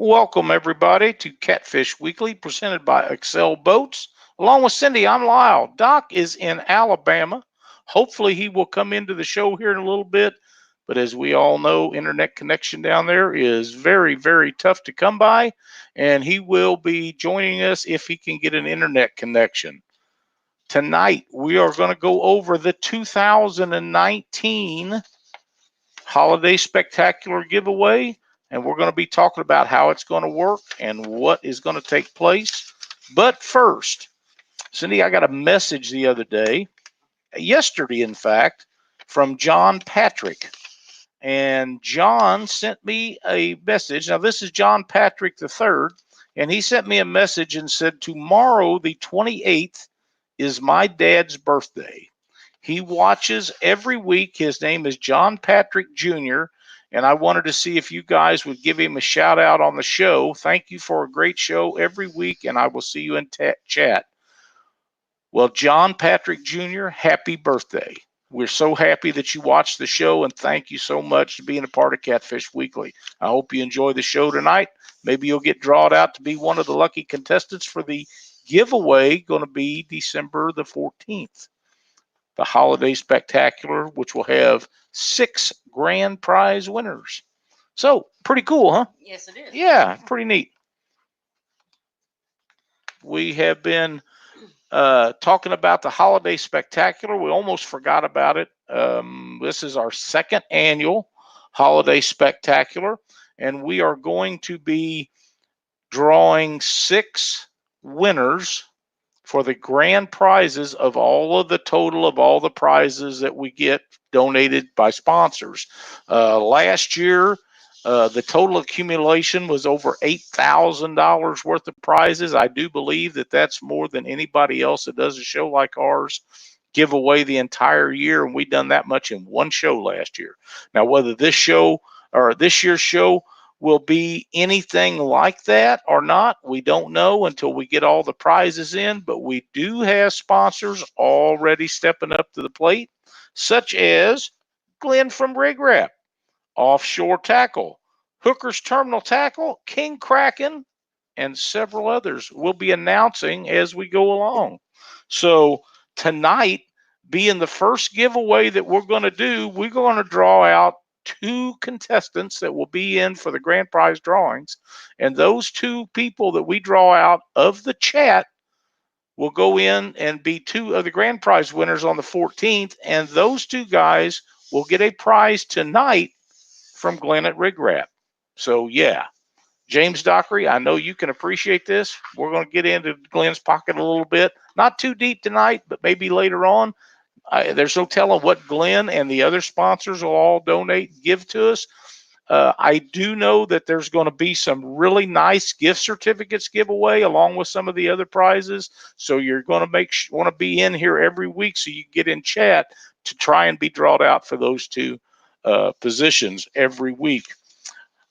Welcome, everybody, to Catfish Weekly, presented by Excel Boats. Along with Cindy, I'm Lyle. Doc is in Alabama. Hopefully, he will come into the show here in a little bit. But as we all know, internet connection down there is very, very tough to come by. And he will be joining us if he can get an internet connection. Tonight, we are going to go over the 2019 Holiday Spectacular giveaway, and we're going to be talking about how it's going to work and what is going to take place. But first, Cindy, I got a message the other day, yesterday in fact, from John Patrick. And John sent me a message. Now, this is John Patrick III, and he sent me a message and said, tomorrow, the 28th, is my dad's birthday. He watches every week. His name is John Patrick Jr., and I wanted to see if you guys would give him a shout out on the show. Thank you for a great show every week, and I will see you in chat. Well, John Patrick Jr., happy birthday. We're so happy that you watched the show, and thank you so much for being a part of Catfish Weekly. I hope you enjoy the show tonight. Maybe you'll get drawn out to be one of the lucky contestants for the giveaway going to be December the 14th. The Holiday Spectacular, which will have 6 grand prize winners. So, pretty cool, huh? Yes, it is. Yeah, pretty neat. We have been talking about the Holiday Spectacular. We almost forgot about it. This is our second annual Holiday Spectacular, and we are going to be drawing 6 winners for the grand prizes of all of the total of all the prizes that we get donated by sponsors. Last year, the total accumulation was over $8,000 worth of prizes. I do believe that that's more than anybody else that does a show like ours give away the entire year, and we done that much in one show last year. Now, whether this show or this year's show will be anything like that or not, we don't know until we get all the prizes in, but we do have sponsors already stepping up to the plate, such as Glenn from Rig Wrap, Offshore Tackle, Hooker's Terminal Tackle, King Kraken, and several others we'll be announcing as we go along. So tonight, being the first giveaway that we're going to do, we're going to draw out 2 contestants that will be in for the grand prize drawings. And those 2 people that we draw out of the chat will go in and be 2 of the grand prize winners on the 14th. And those 2 guys will get a prize tonight from Glenn at Rig Wrap. So, yeah. James Dockery, I know you can appreciate this. We're going to get into Glenn's pocket a little bit. Not too deep tonight, but maybe later on. There's no telling what Glenn and the other sponsors will all donate and give to us. I do know that there's going to be some really nice gift certificates giveaway along with some of the other prizes. So you're going to want to be in here every week so you get in chat to try and be drawn out for those 2 positions every week.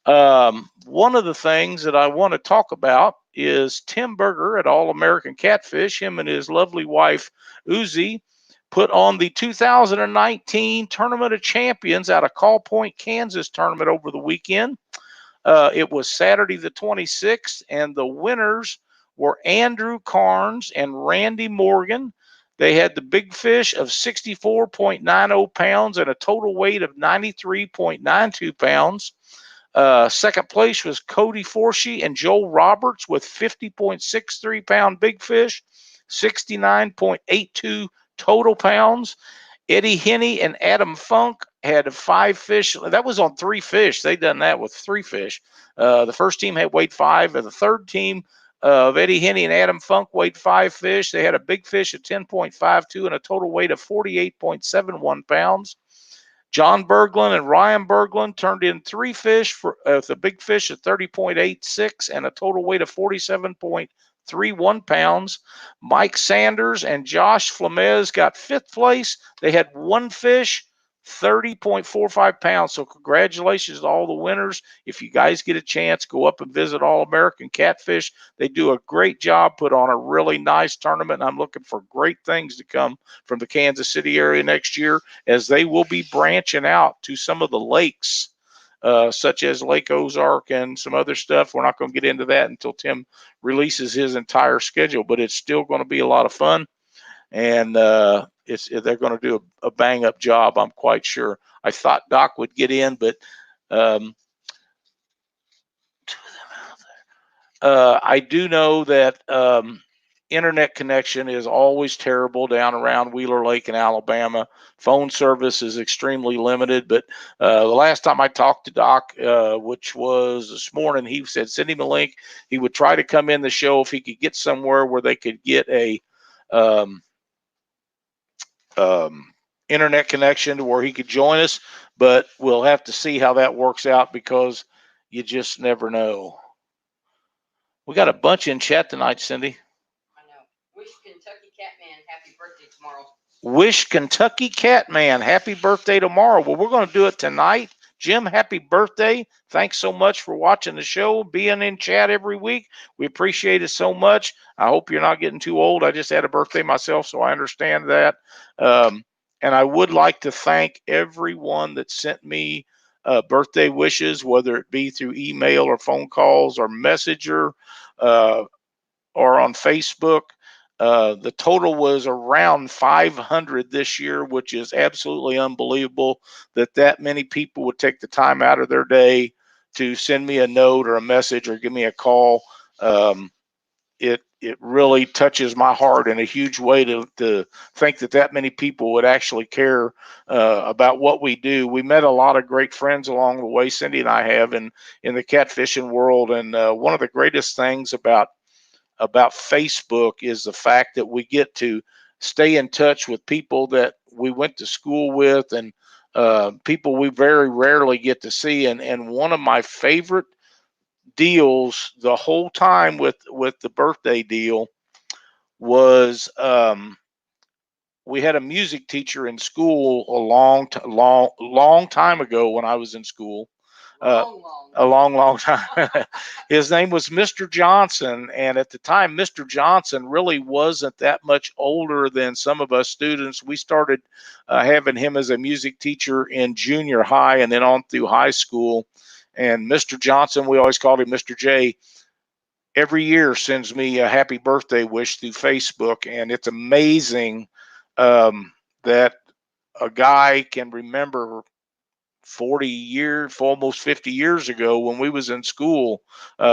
One of the things that I want to talk about is Tim Berger at All American Catfish. Him and his lovely wife, Uzi, put on the 2019 Tournament of Champions out of Call Point, Kansas tournament over the weekend. It was Saturday the 26th, and the winners were Andrew Carnes and Randy Morgan. They had the big fish of 64.90 pounds and a total weight of 93.92 pounds. Second place was Cody Forshey and Joel Roberts with 50.63 pound big fish, 69.82 total pounds. Eddie Henney and Adam Funk had 5 fish. That was on 3 fish. They done that with 3 fish. The first team had weighed 5, and the third team of Eddie Henney and Adam Funk weighed 5 fish. They had a big fish of 10.52 and a total weight of 48.71 pounds. John Berglund and Ryan Berglund turned in 3 fish for the big fish at 30.86 and a total weight of 47.31 pounds. Mike Sanders and Josh Flamez got 5th place. They had 1 fish, 30.45 pounds. So congratulations to all the winners. If you guys get a chance, go up and visit All American Catfish. They do a great job, put on a really nice tournament. I'm looking for great things to come from the Kansas City area next year, as they will be branching out to some of the lakes such as Lake Ozark and some other stuff. We're not going to get into that until Tim releases his entire schedule, but it's still going to be a lot of fun. And they're going to do a bang up job, I'm quite sure. I thought Doc would get in, but I do know that internet connection is always terrible down around Wheeler Lake in Alabama. Phone service is extremely limited. But the last time I talked to Doc, which was this morning, he said send him a link. He would try to come in the show if he could get somewhere where they could get a internet connection to where he could join us. But we'll have to see how that works out because you just never know. We got a bunch in chat tonight, Cindy. I know. Wish Kentucky Catman happy birthday tomorrow. Wish Kentucky Catman happy birthday tomorrow. Well, we're going to do it tonight. Jim, happy birthday. Thanks so much for watching the show, being in chat every week. We appreciate it so much. I hope you're not getting too old. I just had a birthday myself, so I understand that. And I would like to thank everyone that sent me birthday wishes, whether it be through email or phone calls or messenger or on Facebook. The total was around 500 this year, which is absolutely unbelievable that many people would take the time out of their day to send me a note or a message or give me a call. It really touches my heart in a huge way to think that many people would actually care about what we do. We met a lot of great friends along the way, Cindy and I have, in the catfishing world. And one of the greatest things about Facebook is the fact that we get to stay in touch with people that we went to school with and people we very rarely get to see. And one of my favorite deals the whole time with the birthday deal was we had a music teacher in school a long time ago when I was in school. A long time. His name was Mr. Johnson, and at the time, Mr. Johnson really wasn't that much older than some of us students. We started having him as a music teacher in junior high and then on through high school. And Mr. Johnson, we always called him Mr. J, every year sends me a happy birthday wish through Facebook, and it's amazing that a guy can remember 40 years, almost 50 years ago when we was in school,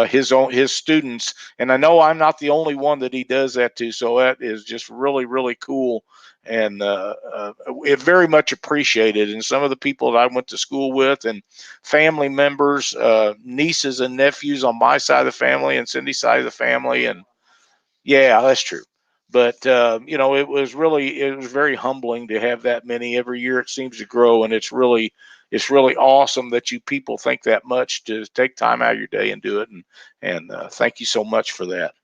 his students. And I know I'm not the only one that he does that to. So that is just really, really cool. And it very much appreciated. And some of the people that I went to school with and family members, nieces and nephews on my side of the family and Cindy's side of the family. And yeah, that's true. But it was very humbling to have that many. Every year it seems to grow, and it's really awesome that you people think that much to take time out of your day and do it. And thank you so much for that.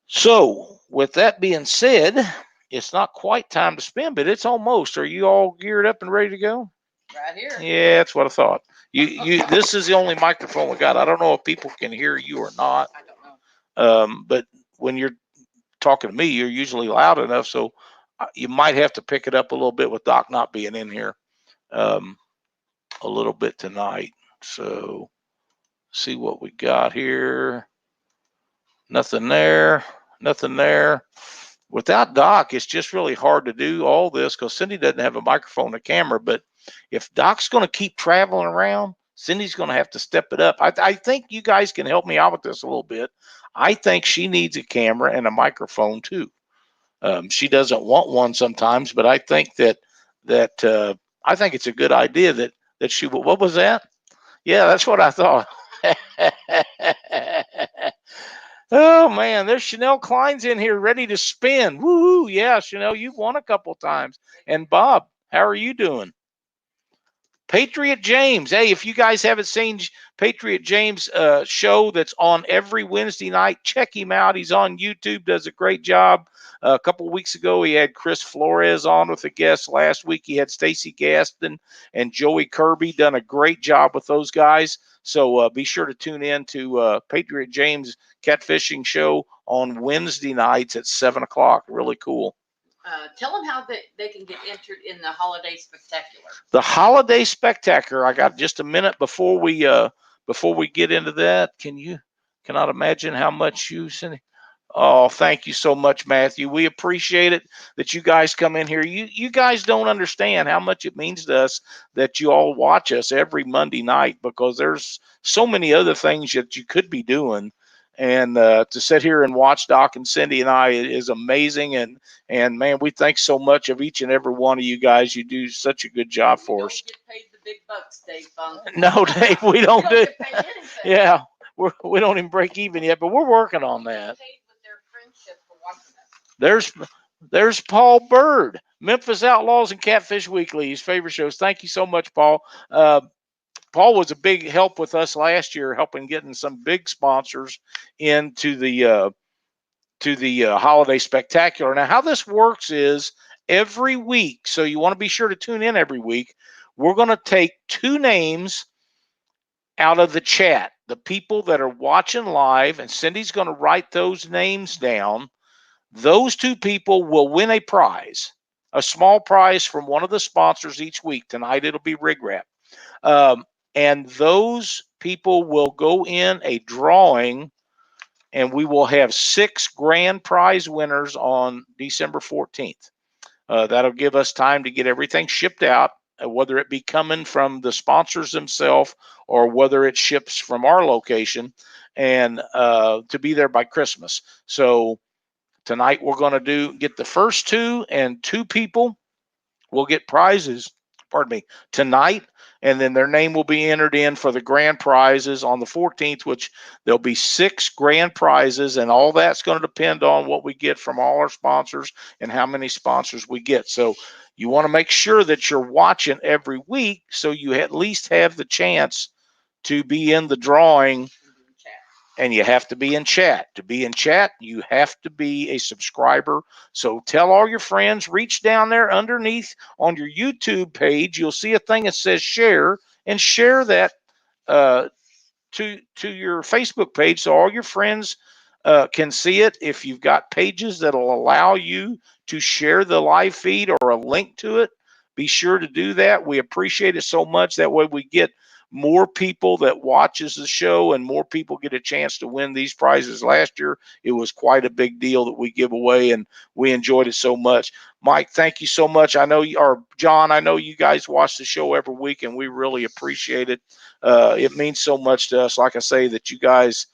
So with that being said, it's not quite time to spin, but it's almost. Are you all geared up and ready to go? Right here. Yeah, that's what I thought. You this is the only microphone we got. I don't know if people can hear you or not. I don't know. But when you're talking to me, you're usually loud enough, so you might have to pick it up a little bit with Doc not being in here a little bit tonight. So see what we got here. Nothing there. Without Doc, it's just really hard to do all this because Cindy doesn't have a microphone and a camera. But if Doc's going to keep traveling around, Cindy's going to have to step it up. I think you guys can help me out with this a little bit. I think she needs a camera and a microphone too. She doesn't want one sometimes, but I think that I think it's a good idea that she. What was that? Yeah, that's what I thought. Oh man, there's Chanel Klein's in here ready to spin. Woo! Yeah, Chanel, you've won a couple times. And Bob, how are you doing? Patriot James. Hey, if you guys haven't seen Patriot James' show that's on every Wednesday night, check him out. He's on YouTube, does a great job. A couple of weeks ago, he had Chris Flores on with a guest. Last week, he had Stacy Gaston and Joey Kirby. Done a great job with those guys. So be sure to tune in to Patriot James' Catfishing Show on Wednesday nights at 7 o'clock. Really cool. Tell them how they can get entered in the holiday spectacular. The holiday spectacular. I got just a minute before we get into that. Cannot imagine how much you send. Oh, thank you so much, Matthew. We appreciate it that you guys come in here. You guys don't understand how much it means to us that you all watch us every Monday night, because there's so many other things that you could be doing. And to sit here and watch Doc and Cindy and I is amazing. And man, we thank so much of each and every one of you guys. You do such a good job for us. Get paid the big bucks, Dave Funk. No, Dave, we don't do. Get paid anything. Yeah, we don't even break even yet, but we're working on that. There's Paul Bird, Memphis Outlaws and Catfish Weekly, his favorite shows. Thank you so much, Paul. Paul was a big help with us last year, helping getting some big sponsors into the holiday spectacular. Now, how this works is every week, so you want to be sure to tune in every week. We're going to take two names out of the chat, the people that are watching live, and Cindy's going to write those names down. Those two people will win a prize, a small prize from one of the sponsors each week. Tonight it'll be Rig Wrap. And those people will go in a drawing, and we will have 6 grand prize winners on December 14th. That'll give us time to get everything shipped out, whether it be coming from the sponsors themselves or whether it ships from our location, and to be there by Christmas. So tonight we're going to get the first 2, and 2 people will get prizes, tonight, and then their name will be entered in for the grand prizes on the 14th, which there'll be 6 grand prizes, and all that's going to depend on what we get from all our sponsors and how many sponsors we get. So you want to make sure that you're watching every week so you at least have the chance to be in the drawing. And you have to be in chat. To be in chat, you have to be a subscriber. So tell all your friends, reach down there underneath on your YouTube page. You'll see a thing that says share, and share that to your Facebook page so all your friends can see it. If you've got pages that'll allow you to share the live feed or a link to it, be sure to do that. We appreciate it so much. That way we get more people that watches the show, and more people get a chance to win these prizes. Last year, it was quite a big deal that we give away, and we enjoyed it so much. Mike, thank you so much. I know or John, I know you guys watch the show every week, and we really appreciate it. It means so much to us. Like I say, that you guys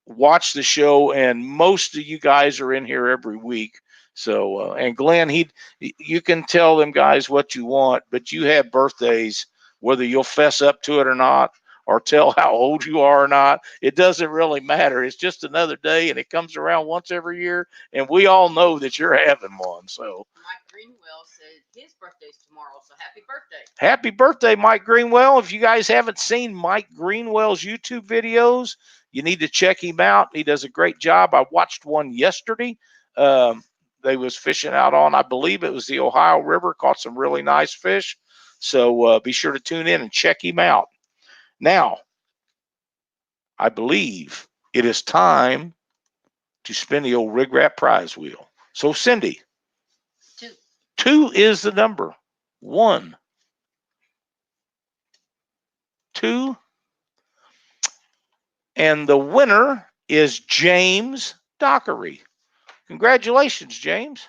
watch the show, and most of you guys are in here every week. So, and Glenn, you can tell them guys what you want, but you have birthdays. Whether you'll fess up to it or not, or tell how old you are or not, it doesn't really matter. It's just another day, and it comes around once every year, and we all know that you're having one. So Mike Greenwell said his birthday's tomorrow, so happy birthday. Happy birthday, Mike Greenwell. If you guys haven't seen Mike Greenwell's YouTube videos, you need to check him out. He does a great job. I watched one yesterday. They was fishing out on, I believe it was the Ohio River, caught some really nice fish. So be sure to tune in and check him out. Now, I believe it is time to spin the old Rig Wrap prize wheel. So, Cindy, 2 is the number. 1, 2, and the winner is James Dockery. Congratulations, James.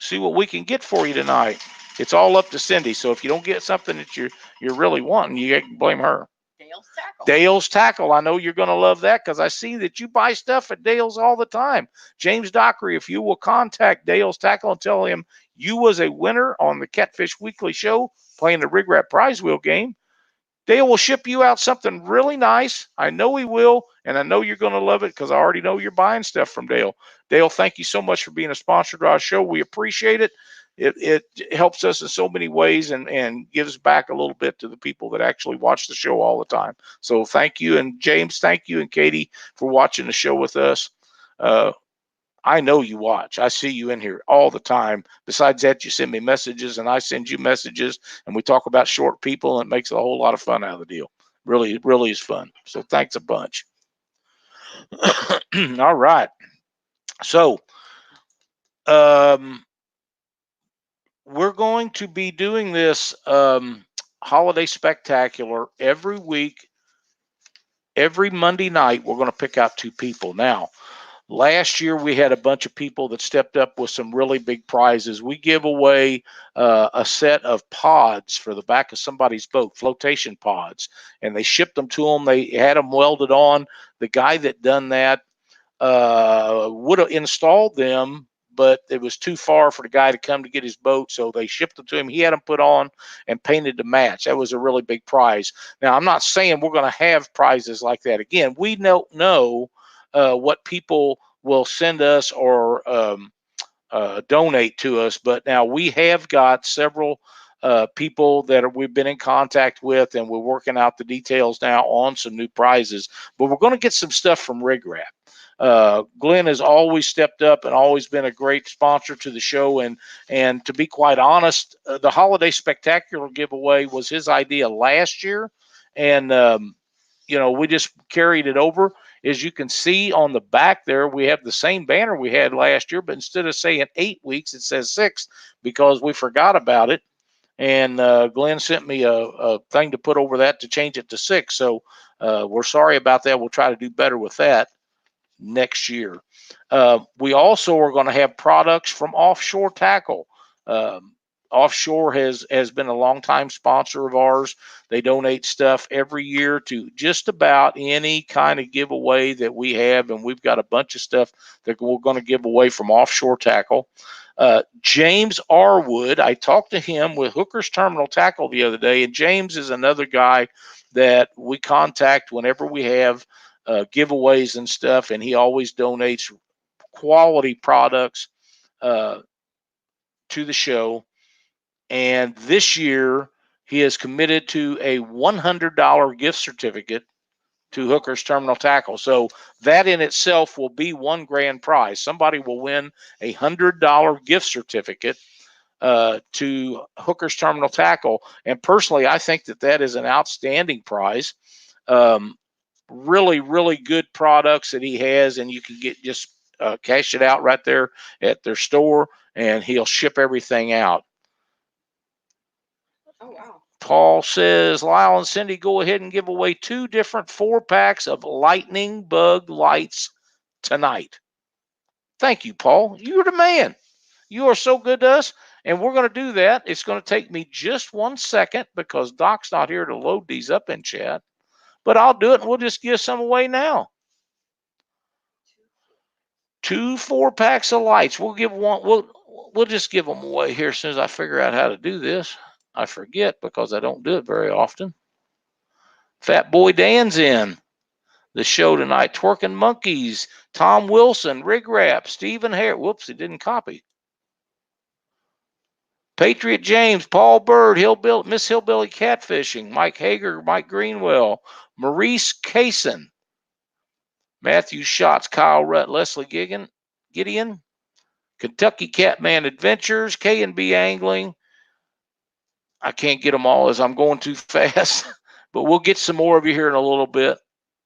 See what we can get for you tonight. It's all up to Cindy. So if you don't get something that you're really wanting, you can blame her. Dale's Tackle. Dale's Tackle. I know you're going to love that, because I see that you buy stuff at Dale's all the time. James Dockery, if you will contact Dale's Tackle and tell him you was a winner on the Catfish Weekly show playing the Rig Wrap prize wheel game, Dale will ship you out something really nice. I know he will, and I know you're going to love it, because I already know you're buying stuff from Dale. Dale, thank you so much for being a sponsor to our show. We appreciate it. It helps us in so many ways, and gives back a little bit to the people that actually watch the show all the time. So thank you. And James, thank you, and Katie, for watching the show with us. I know you watch. I see you in here all the time. Besides that, you send me messages, and I send you messages, and we talk about short people, and it makes a whole lot of fun out of the deal. Really, it really is fun. So thanks a bunch. All right. So We're going to be doing this holiday spectacular every week. Every Monday night, we're going to pick out 2 people. Now, last year we had a bunch of people that stepped up with some really big prizes. We give away a set of pods for the back of somebody's boat, flotation pods, and they shipped them to them. They had them welded on. The guy that done that would have installed them, but it was too far for the guy to come to get his boat, so they shipped them to him. He had them put on and painted to match. That was a really big prize. Now, I'm not saying we're going to have prizes like that again. We don't know what people will send us or donate to us, but now we have got several people that we've been in contact with, and we're working out the details now on some new prizes. But we're going to get some stuff from Rig Wrap. Glenn has always stepped up and always been a great sponsor to the show. And to be quite honest, the Holiday Spectacular giveaway was his idea last year. And, we just carried it over. As you can see on the back there, we have the same banner we had last year, but instead of saying 8 weeks, it says 6 because we forgot about it. And Glenn sent me a thing to put over that to change it to 6. So we're sorry about that. We'll try to do better with that next year. We also are going to have products from Offshore Tackle. Offshore has been a longtime sponsor of ours. They donate stuff every year to just about any kind of giveaway that we have, and we've got a bunch of stuff that we're going to give away from Offshore Tackle. James Arwood, I talked to him with Hooker's Terminal Tackle the other day, and James is another guy that we contact whenever we have giveaways and stuff, and he always donates quality products to the show. And this year, he has committed to a $100 gift certificate to Hooker's Terminal Tackle. So that in itself will be one grand prize. Somebody will win a $100 gift certificate to Hooker's Terminal Tackle. And personally, I think that is an outstanding prize. Really, really good products that he has, and you can get just cash it out right there at their store, and he'll ship everything out. Oh, wow. Paul says, Lyle and Cindy, go ahead and give away 2 different 4-packs of lightning bug lights tonight. Thank you, Paul. You're the man. You are so good to us, and we're going to do that. It's going to take me just 1 second because Doc's not here to load these up in chat, but I'll do it, and we'll just give some away now. 2 4-packs of lights. We'll give one. We'll just give them away here as soon as I figure out how to do this. I forget because I don't do it very often. Fat Boy Dan's in the show tonight. Twerking Monkeys, Tom Wilson, Rig Wrap, Stephen Hare. Whoops, it didn't copy. Patriot James, Paul Bird, Miss Hillbilly Catfishing, Mike Hager, Mike Greenwell, Maurice Kaysen, Matthew Schatz, Kyle Rutt, Leslie Gideon, Kentucky Catman Adventures, K&B Angling. I can't get them all as I'm going too fast, but we'll get some more of you here in a little bit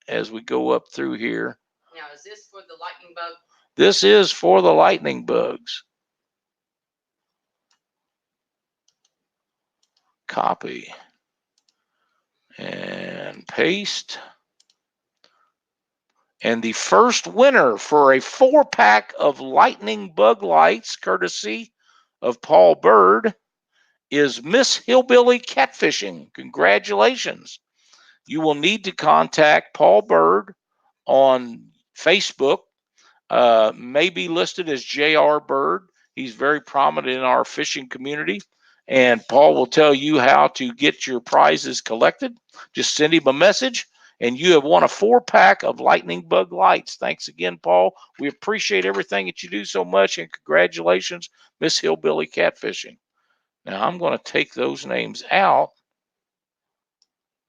as we go up through here. Now, is this for the lightning bug? This is for the lightning bugs. Copy and paste. And the first winner for a 4-pack of lightning bug lights, courtesy of Paul Bird, is Miss Hillbilly Catfishing. Congratulations. You will need to contact Paul Bird on Facebook. May be listed as J.R. Bird. He's very prominent in our fishing community. And Paul will tell you how to get your prizes collected. Just send him a message, and you have won a 4-pack of lightning bug lights. Thanks again, Paul. We appreciate everything that you do so much, and congratulations, Miss Hillbilly Catfishing. Now, I'm going to take those names out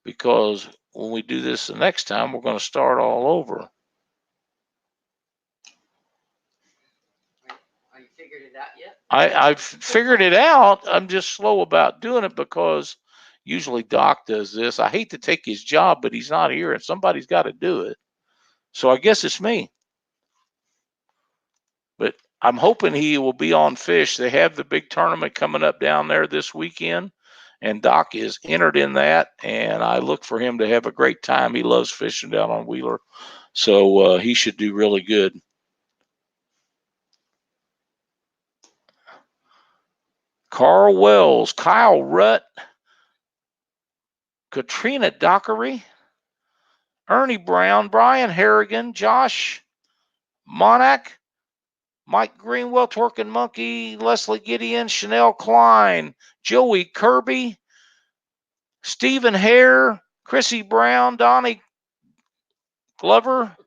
because when we do this the next time, we're going to start all over. Have you figured it out yet? I've figured it out. I'm just slow about doing it because usually Doc does this. I hate to take his job, but he's not here, and somebody's got to do it. So I guess it's me. But I'm hoping he will be on fish. They have the big tournament coming up down there this weekend, and Doc is entered in that, and I look for him to have a great time. He loves fishing down on Wheeler, so he should do really good. Carl Wells, Kyle Rutt, Katrina Dockery, Ernie Brown, Brian Harrigan, Josh Monack, Mike Greenwell, Twerking Monkey, Leslie Gideon, Chanel Klein, Joey Kirby, Stephen Hare, Chrissy Brown, Donnie Glover.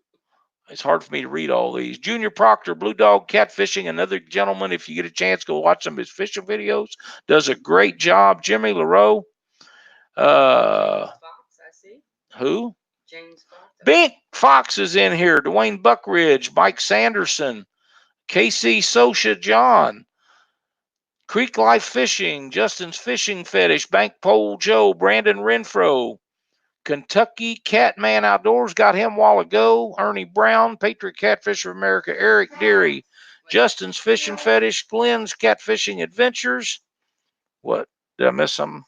It's hard for me to read all these. Junior Proctor, Blue Dog Catfishing, another gentleman. If you get a chance, go watch some of his fishing videos. Does a great job. Jimmy LaRoe. Fox, I see. Who? James Fox. Bink Fox is in here. Dwayne Buckridge, Mike Sanderson, KC Sosha John, Creek Life Fishing, Justin's Fishing Fetish, Bank Pole Joe, Brandon Renfro, Kentucky Catman Outdoors, got him a while ago, Ernie Brown, Patriot Catfish of America, Eric Deary, Justin's Fishing Fetish, Glenn's Catfishing Adventures. What? Did I miss something?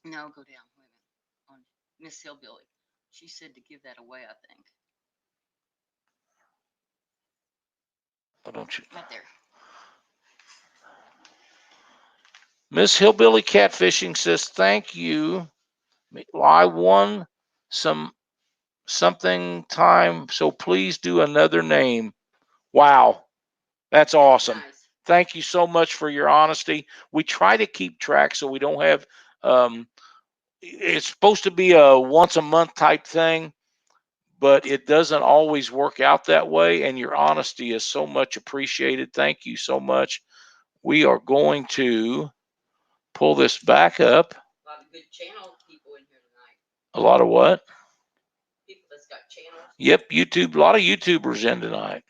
No, go down. Wait a minute. On Miss Hillbilly. She said to give that away, I think. Oh, don't you? Right there. Miss Hillbilly Catfishing says, thank you. I won something time, so please do another name. Wow. That's awesome. Nice. Thank you so much for your honesty. We try to keep track so we don't have, it's supposed to be a once a month type thing, but it doesn't always work out that way. And your honesty is so much appreciated. Thank you so much. We are going to pull this back up. A lot of good channel people in here tonight. A lot of what? People that's got channels. Yep, YouTube. A lot of YouTubers in tonight.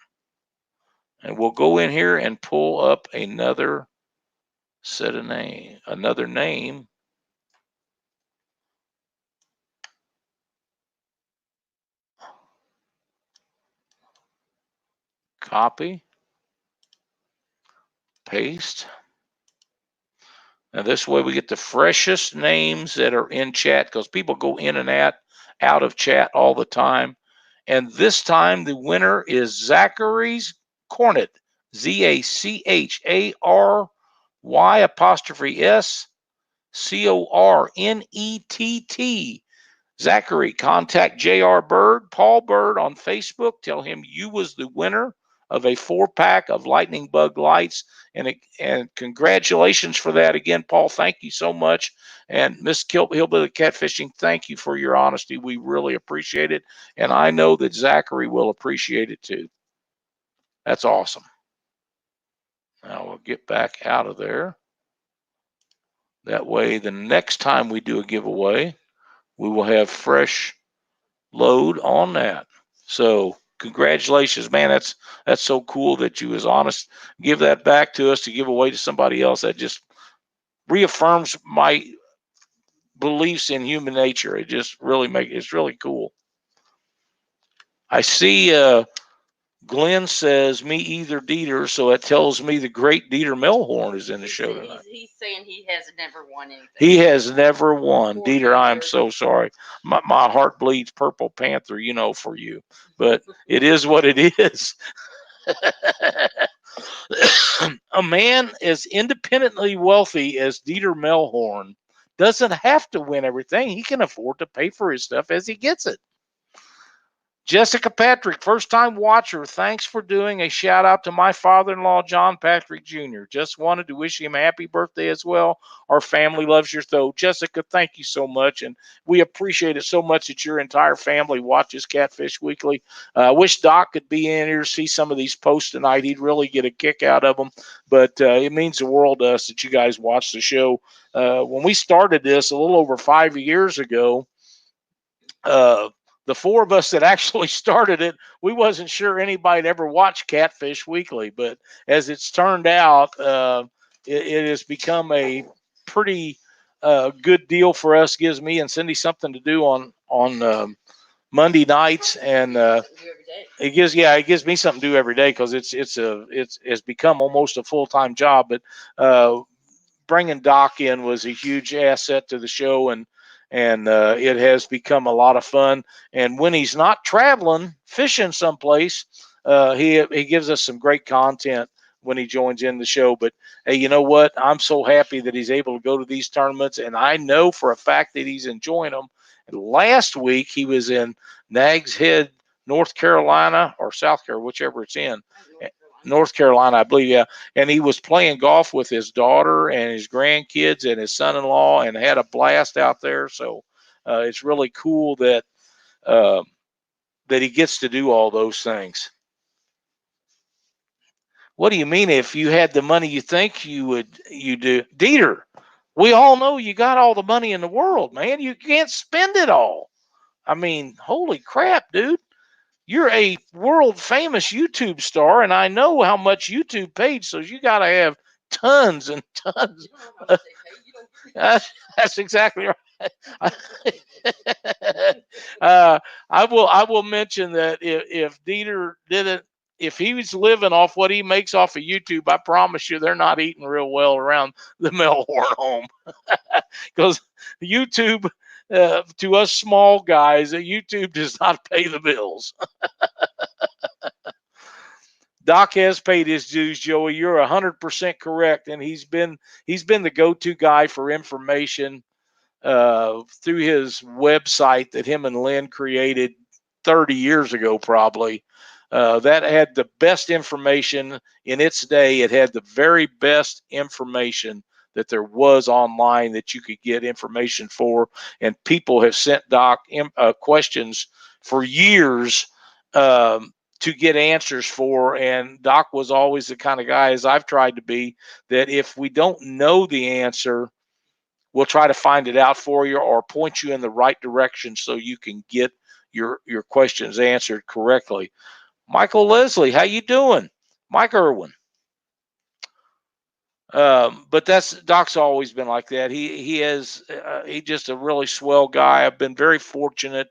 And we'll go in here and pull up another set of name, another name. Copy. Paste. Now this way we get the freshest names that are in chat because people go in and out of chat all the time. And this time the winner is Zachary's Cornett. ZACHARYSCORNETT. Zachary, contact J.R. Bird, Paul Bird on Facebook. Tell him you was the winner of a 4-pack of lightning bug lights. And congratulations for that again, Paul. Thank you so much. And Miss Hillbilly Catfishing, thank you for your honesty. We really appreciate it. And I know that Zachary will appreciate it too. That's awesome. Now we'll get back out of there. That way, the next time we do a giveaway, we will have fresh load on that. So congratulations, man. That's so cool that you was honest. Give that back to us to give away to somebody else. That just reaffirms my beliefs in human nature. It just really it's really cool. I see Glenn says me either Dieter, so it tells me the great Dieter Melhorn is in the show tonight. He's saying he has never won anything. He has never won. Poor Dieter, I'm Dieter. so sorry. My heart bleeds purple panther, for you. But it is what it is. A man as independently wealthy as Dieter Melhorn doesn't have to win everything. He can afford to pay for his stuff as he gets it. Jessica Patrick, first-time watcher, thanks for doing a shout-out to my father-in-law, John Patrick Jr. Just wanted to wish him a happy birthday as well. Our family loves your show. Jessica, thank you so much, and we appreciate it so much that your entire family watches Catfish Weekly. I wish Doc could be in here to see some of these posts tonight. He'd really get a kick out of them, but it means the world to us that you guys watch the show. When we started this a little over 5 years ago, the four of us that actually started it, we wasn't sure anybody'd ever watch Catfish Weekly, but as it's turned out, it has become a pretty good deal for us. Gives me and Cindy something to do on Monday nights, and Something to do every day. it gives me something to do every day because it's become almost a full-time job. But bringing Doc in was a huge asset to the show, and it has become a lot of fun. And when he's not traveling fishing someplace, he gives us some great content when he joins in the show. But hey, you know what? I'm so happy that he's able to go to these tournaments, and I know for a fact that he's enjoying them. And last week he was in Nags Head, North Carolina, or South Carolina, whichever it's in. North Carolina, I believe, yeah. And he was playing golf with his daughter and his grandkids and his son-in-law, and had a blast out there. So it's really cool that uh, that he gets to do all those things. What do you mean? If you had the money you think you do, Dieter? We all know you got all the money in the world, man. You can't spend it all. I mean, holy crap, dude. You're a world famous YouTube star, and I know how much YouTube paid, so you got to have tons and tons. You don't know how much they pay. You don't. That's exactly right. I will mention that if Dieter didn't, if he was living off what he makes off of YouTube, I promise you they're not eating real well around the Melhorn home. Because YouTube, to us small guys, YouTube does not pay the bills. Doc has paid his dues, Joey. You're 100% correct, and he's been the go-to guy for information through his website that him and Lynn created 30 years ago, probably. That had the best information in its day. It had the very best information that there was online that you could get information for. And people have sent Doc questions for years to get answers for. And Doc was always the kind of guy, as I've tried to be, that if we don't know the answer, we'll try to find it out for you or point you in the right direction so you can get your questions answered correctly. Michael Leslie, how you doing? Mike Irwin. But that's Doc's always been like that. He's just a really swell guy. I've been very fortunate.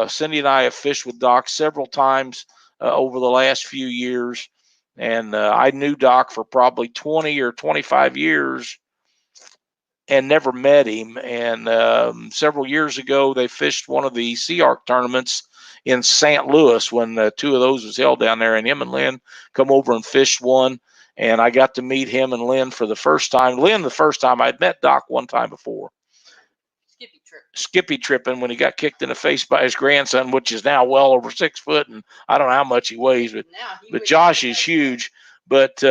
Cindy and I have fished with Doc several times over the last few years, and I knew Doc for probably 20 or 25 years and never met him. And several years ago, they fished one of the Sea Arc tournaments in St. Louis when two of those was held down there, and him and Lynn come over and fished one. And I got to meet him and Lynn for the first time. Lynn, the first time I'd met Doc one time before. Skippy tripping when he got kicked in the face by his grandson, which is now well over 6 foot, and I don't know how much he weighs, but Josh is huge. But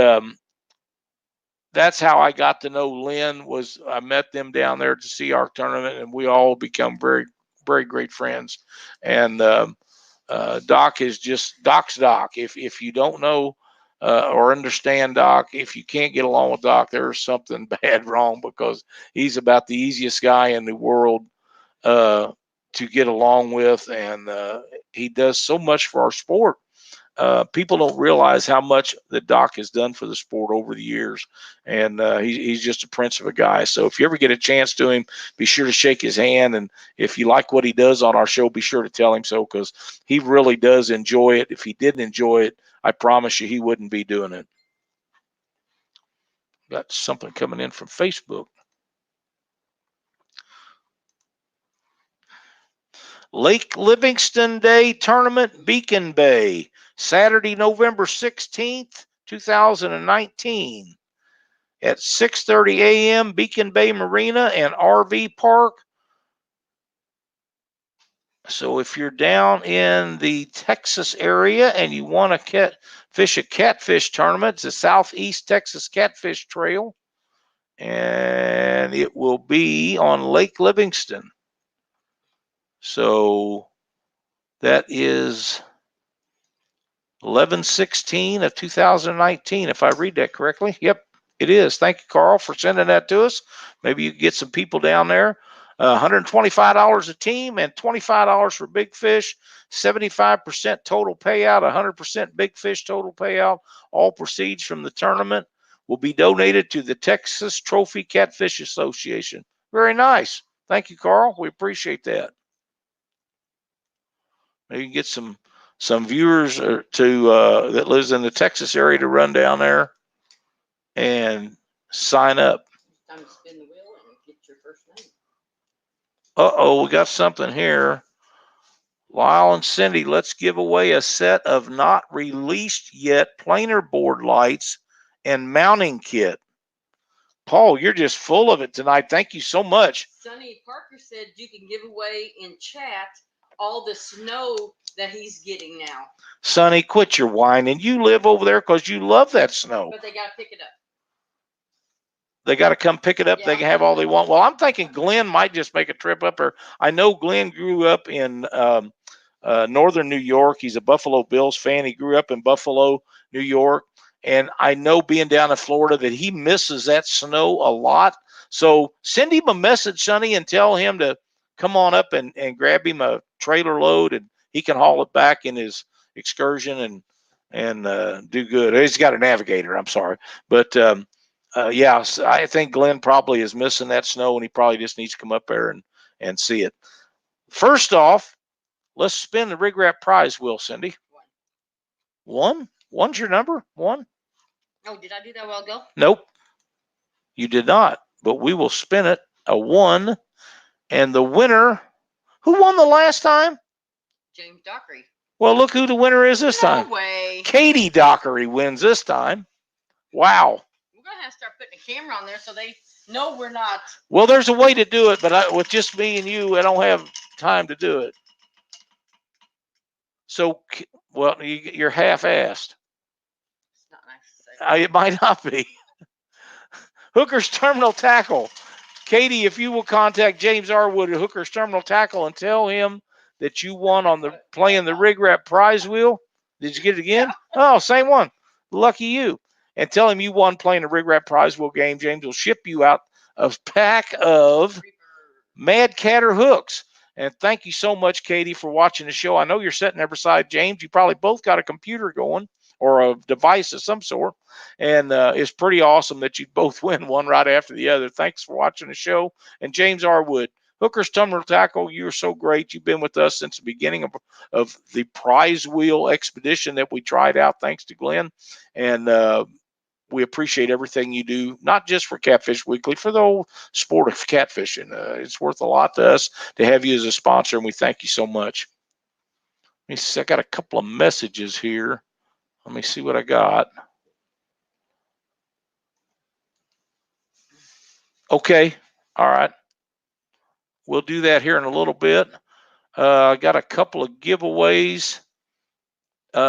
that's how I got to know Lynn. Was I met them down there at the Sea Arc tournament, and we all become very, very great friends. And Doc is just Doc's Doc. If you don't know or understand Doc, if you can't get along with Doc, there's something bad wrong, because he's about the easiest guy in the world to get along with, and he does so much for our sport. People don't realize how much the Doc has done for the sport over the years, and he's just a prince of a guy. So if you ever get a chance to him, be sure to shake his hand, and if you like what he does on our show, be sure to tell him so, because he really does enjoy it. If he didn't enjoy it, I promise you he wouldn't be doing it. Got something coming in from Facebook. Lake Livingston Day Tournament, Beacon Bay, Saturday, November 16th, 2019 at 6:30 a.m. Beacon Bay Marina and RV Park. So if you're down in the Texas area and you want to fish a catfish tournament, it's the Southeast Texas Catfish Trail, and it will be on Lake Livingston. So that is 11/16 of 2019, if I read that correctly. Yep, it is. Thank you, Carl, for sending that to us. Maybe you can get some people down there. $125 a team and $25 for big fish, 75% total payout, 100% big fish total payout. All proceeds from the tournament will be donated to the Texas Trophy Catfish Association. Very nice. Thank you, Carl. We appreciate that. Maybe you can get some viewers to that lives in the Texas area to run down there and sign up. Time to spin the wheel and get your first name. We got something here. Lyle and Cindy, let's give away a set of not released yet planer board lights and mounting kit. Paul, you're just full of it tonight. Thank you so much. Sonny Parker said you can give away in chat all the snow that he's getting now. Sonny, quit your whining. You live over there because you love that snow. But they got to pick it up. They got to come pick it up. Yeah, they can have all they want. Well, I'm thinking Glenn might just make a trip up there. I know Glenn grew up in northern New York. He's a Buffalo Bills fan. He grew up in Buffalo, New York. And I know being down in Florida that he misses that snow a lot. So send him a message, Sonny, and tell him to come on up and grab him a trailer load, and he can haul it back in his excursion and do good. He's got a navigator, I'm sorry. But yeah, so I think Glenn probably is missing that snow, and he probably just needs to come up there and see it. First off, let's spin the Rig Wrap prize wheel, Cindy. One? One's your number? One? Oh, did I do that a while ago? Nope. You did not. But we will spin it. A one. And the winner, who won the last time? James Dockery. Well, look who the winner is this time. No way. Katie Dockery wins this time. Wow. We're going to have to start putting a camera on there so they know we're not. Well, there's a way to do it, but with just me and you, I don't have time to do it. So, well, you're half-assed. It's not nice to say. It might not be. Hooker's Terminal Tackle. Katie, if you will contact James Arwood at Hooker's Terminal Tackle and tell him that you won on the playing the Rig Wrap prize wheel. Did you get it again? Yeah. Oh, same one. Lucky you. And tell him you won playing the Rig Wrap prize wheel game. James will ship you out a pack of Mad Catter hooks. And thank you so much, Katie, for watching the show. I know you're sitting there beside James. You probably both got a computer going or a device of some sort. And it's pretty awesome that you both win one right after the other. Thanks for watching the show. And James Arwood, Hooker's Terminal Tackle, you're so great. You've been with us since the beginning of the prize wheel expedition that we tried out, thanks to Glenn. And we appreciate everything you do, not just for Catfish Weekly, for the whole sport of catfishing. It's worth a lot to us to have you as a sponsor, and we thank you so much. Let me see, I got a couple of messages here. Let me see what I got. Okay, all right. We'll do that here in a little bit. I got a couple of giveaways. We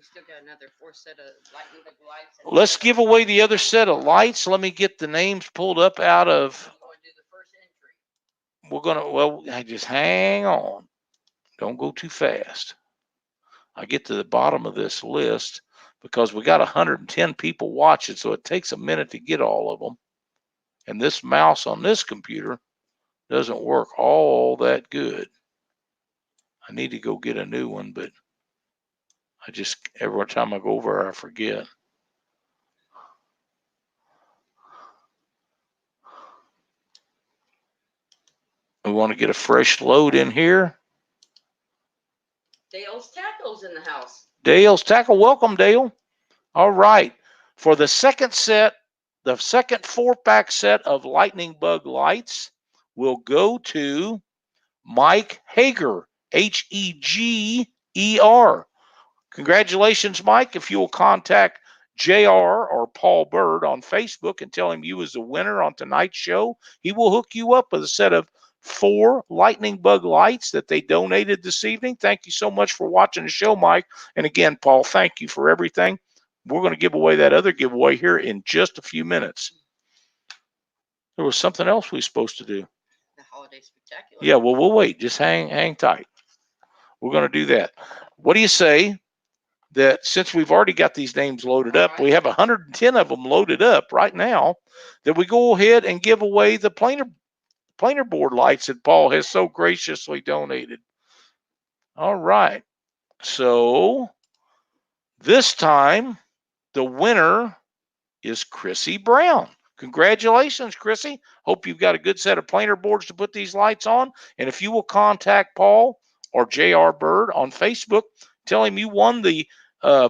still got another 4 set of lightning lights. Let's give away the other set of lights. Let me get the names pulled up out of. I'm going to do the first entry. We're going to, well, just hang on. Don't go too fast. I get to the bottom of this list because we got 110 people watching, so it takes a minute to get all of them. And this mouse on this computer doesn't work all that good. I need to go get a new one, but every time I go over, I forget. We want to get a fresh load in here. Dale's Tackle's in the house. Dale's Tackle. Welcome, Dale. All right. For the second set, the second 4-pack set of lightning bug lights will go to Mike Hager, Heger. Congratulations, Mike. If you will contact JR or Paul Bird on Facebook and tell him you was the winner on tonight's show, he will hook you up with a set of 4 lightning bug lights that they donated this evening. Thank you so much for watching the show, Mike. And again, Paul, thank you for everything. We're going to give away that other giveaway here in just a few minutes. There was something else we were supposed to do. The Holiday Spectacular. Yeah, well, we'll wait. Just hang tight. We're going to do that. What do you say that since we've already got these names loaded up, we have 110 of them loaded up right now, that we go ahead and give away the planer board lights that Paul has so graciously donated. All right. So this time, the winner is Chrissy Brown. Congratulations, Chrissy. Hope you've got a good set of planer boards to put these lights on. And if you will contact Paul or J.R. Bird on Facebook. Tell him you won the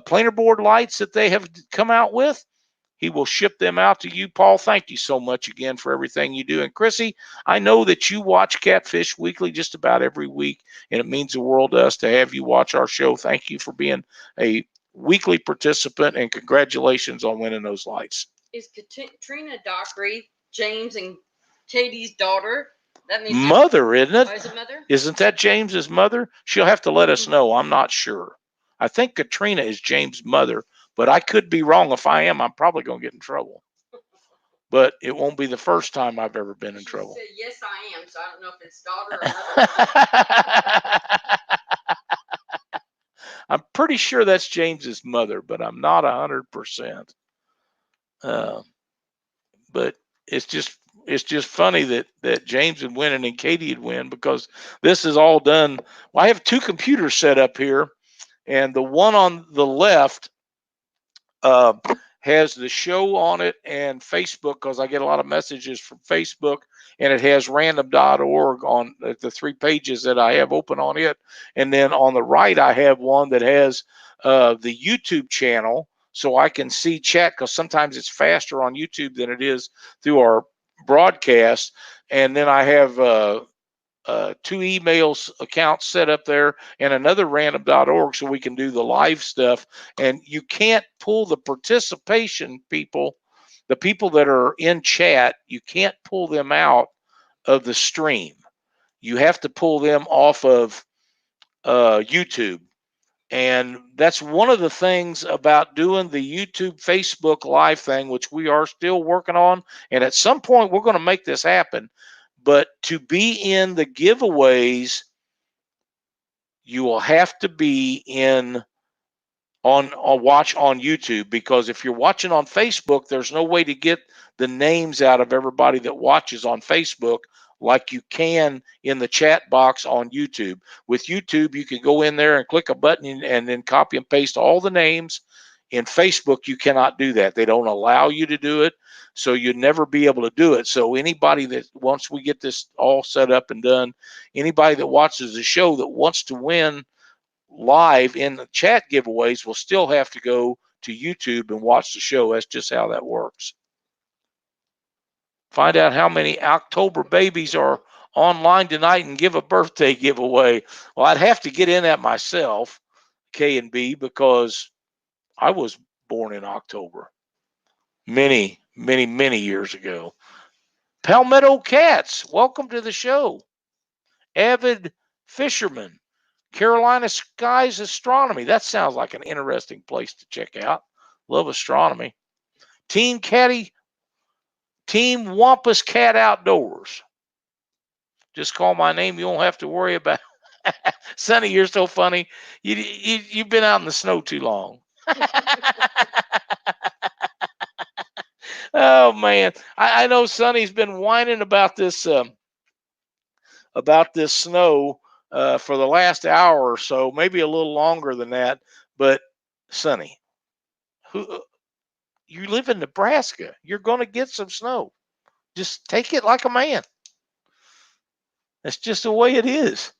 planer board lights that they have come out with. He will ship them out to you. Paul, thank you so much again for everything you do. And Chrissy, I know that you watch Catfish Weekly just about every week, and it means the world to us to have you watch our show. Thank you for being a weekly participant, and congratulations on winning those lights. Is Katrina Dockery James and Katie's daughter? That means mother, isn't it? Oh, is it mother? Isn't that James's mother? She'll have to let us know. I'm not sure. I think Katrina is James' mother, but I could be wrong. If I am, I'm probably going to get in trouble. But it won't be the first time I've ever been in trouble. Said, yes, I am. So I don't know if it's daughter or mother. I'm pretty sure that's James's mother, but I'm not 100%. But it's just funny that James would win and Katie would win, because this is all done. Well, I have two computers set up here, and the one on the left has the show on it and Facebook, because I get a lot of messages from Facebook, and it has random.org on the 3 pages that I have open on it. And then on the right, I have one that has the YouTube channel, so I can see chat, because sometimes it's faster on YouTube than it is through our broadcast. And then I have 2 emails accounts set up there, and another random.org, so we can do the live stuff. And you can't pull the participation people, the people that are in chat, you can't pull them out of the stream. You have to pull them off of YouTube. And that's one of the things about doing the YouTube, Facebook live thing, which we are still working on. And at some point, we're going to make this happen. But to be in the giveaways, you will have to be in on watch on YouTube, because if you're watching on Facebook, there's no way to get the names out of everybody that watches on Facebook like you can in the chat box on YouTube. With YouTube, you can go in there and click a button and then copy and paste all the names. In Facebook, you cannot do that. They don't allow you to do it, so you'd never be able to do it. So anybody that, once we get this all set up and done, anybody that watches the show that wants to win live in the chat giveaways will still have to go to YouTube and watch the show. That's just how that works. Find out how many October babies are online tonight and give a birthday giveaway. Well, I'd have to get in that myself, K and B, because I was born in October many, many, many years ago. Palmetto Cats, welcome to the show. Avid fisherman. Carolina Skies Astronomy. That sounds like an interesting place to check out. Love astronomy. Team Wampus Cat Outdoors. Just call my name. You won't have to worry about it. Sonny, you're so funny. You've been out in the snow too long. Oh, man. I know Sonny's been whining about this snow for the last hour or so, maybe a little longer than that. But Sonny, you live in Nebraska. You're going to get some snow. Just take it like a man. That's just the way it is.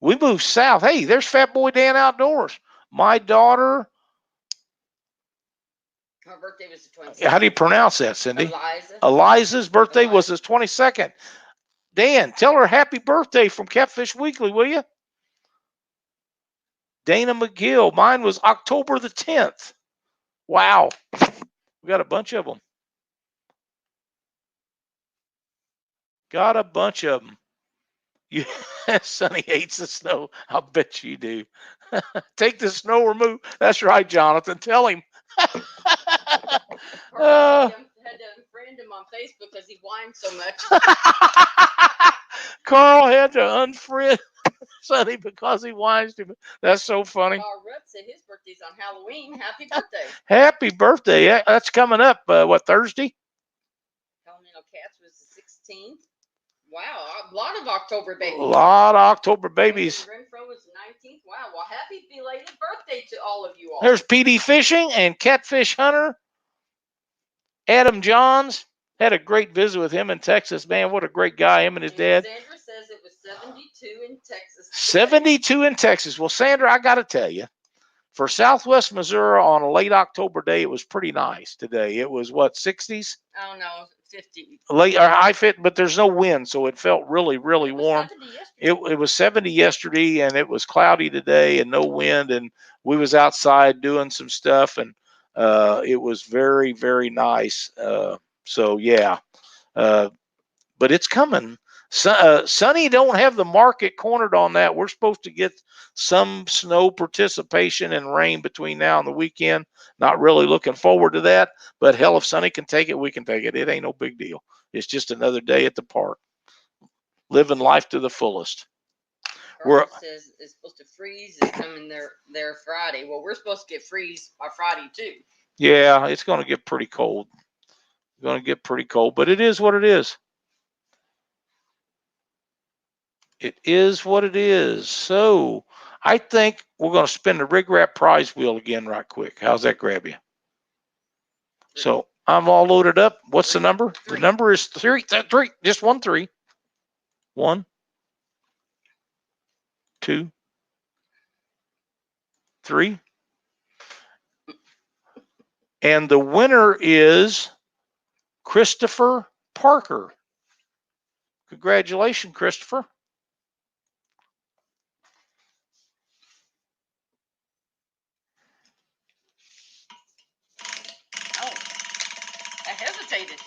We moved south. Hey, there's Fat Boy Dan Outdoors. My daughter. Her birthday was the 22nd. How do you pronounce that, Cindy? Eliza. Eliza's birthday was the 22nd. Dan, tell her happy birthday from Catfish Weekly, will you? Dana McGill. Mine was October the 10th. Wow. We got a bunch of them. Got a bunch of them. You, Sonny hates the snow. I'll bet you do. Take the snow removal. That's right, Jonathan. Tell him. Had to unfriend him on Facebook because he whined so much. Carl had to unfriend Sonny because he whines too much. That's so funny. Carl Rupp said his birthday's on Halloween. Happy birthday. Happy birthday. Yeah, that's coming up, Thursday? Palmetto Cats was the 16th. Wow, a lot of October babies. A lot of October babies. Renfro was the 19th. Wow, well, happy belated birthday to all of you all. There's PD Fishing and Catfish Hunter. Adam Johns. Had a great visit with him in Texas. Man, what a great guy, him and his dad. Sandra says it was 72 72 in Texas. 72 in Texas. Well, Sandra, I got to tell you, for Southwest Missouri on a late October day, it was pretty nice today. It was what, 60s? I don't know, 50. Late or high fit, but there's no wind, so it felt really, really warm. It was 70 yesterday, and it was cloudy today, and no wind, and we was outside doing some stuff, and it was very, very nice. So yeah, but it's coming. Sunny don't have the market cornered on that. We're supposed to get some snow participation and rain between now and the weekend. Not really looking forward to that, but hell, if Sunny can take it, we can take it. It ain't no big deal. It's just another day at the park, living life to the fullest. Carl says it's supposed to freeze. It's coming there Friday. Well, we're supposed to get freeze by Friday too. Yeah, it's going to get pretty cold. It's going to get pretty cold, but it is what it is. It is what it is. So I think we're going to spin the Rig Wrap prize wheel again right quick. How's that grab you? So I'm all loaded up. What's the number? The number is three. Just 1 3. 1, 2, 3. And the winner is Christopher Parker. Congratulations, Christopher. Oh, I hesitated.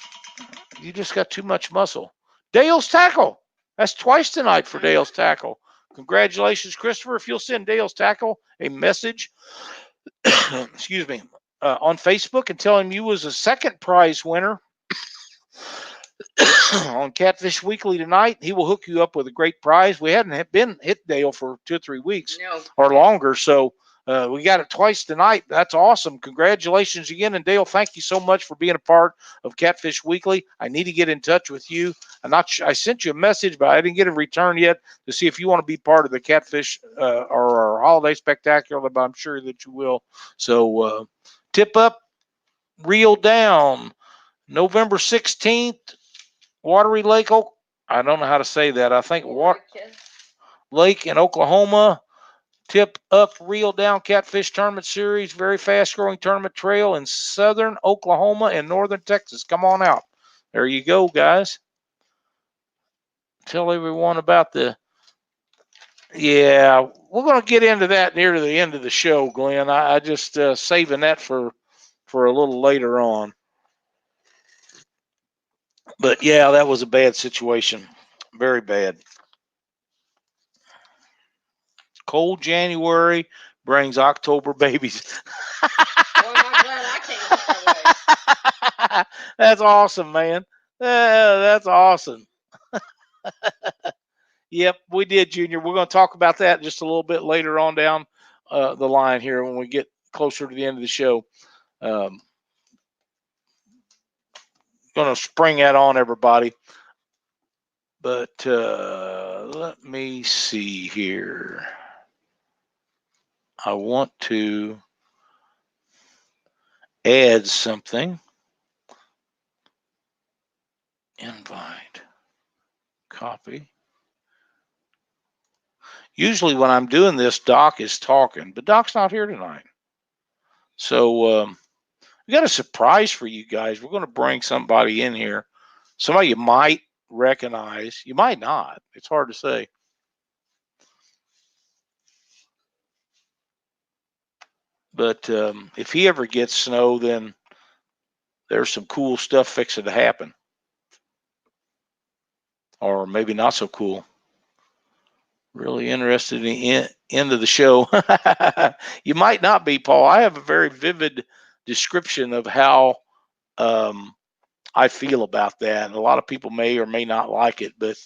You just got too much muscle. Dale's Tackle. That's twice tonight for Dale's Tackle. Congratulations, Christopher. If you'll send Dale's Tackle a message, excuse me, on Facebook and tell him you was a second prize winner on Catfish Weekly tonight, he will hook you up with a great prize. We hadn't been hit Dale for 2 or 3 weeks or longer, so we got it twice tonight. That's awesome. Congratulations again. And Dale, thank you so much for being a part of Catfish Weekly. I need to get in touch with you. I sent you a message, but I didn't get a return yet to see if you want to be part of the Catfish or our Holiday Spectacular, but I'm sure that you will. So tip up, reel down. November 16th, Watery Lake, I don't know how to say that. I think Lake in Oklahoma. Tip up, reel down Catfish Tournament Series. Very fast growing tournament trail in southern Oklahoma and northern Texas. Come on out. There you go, guys. Tell everyone about yeah, we're going to get into that near to the end of the show, Glenn. I just saving that for a little later on. But yeah, that was a bad situation. Very bad. Cold January brings October babies. That's awesome, man. That's awesome. Yep, we did, Junior. We're going to talk about that just a little bit later on down the line here when we get closer to the end of the show. Going to spring that on everybody. But let me see here. I want to add something. Invite. Copy. Usually when I'm doing this, Doc is talking, but Doc's not here tonight. So we got a surprise for you guys. We're going to bring somebody in here. Somebody you might recognize. You might not. It's hard to say. But if he ever gets snow, then there's some cool stuff fixing to happen. Or maybe not so cool. Really interested in the end of the show. You might not be, Paul. I have a very vivid description of how I feel about that. And a lot of people may or may not like it, but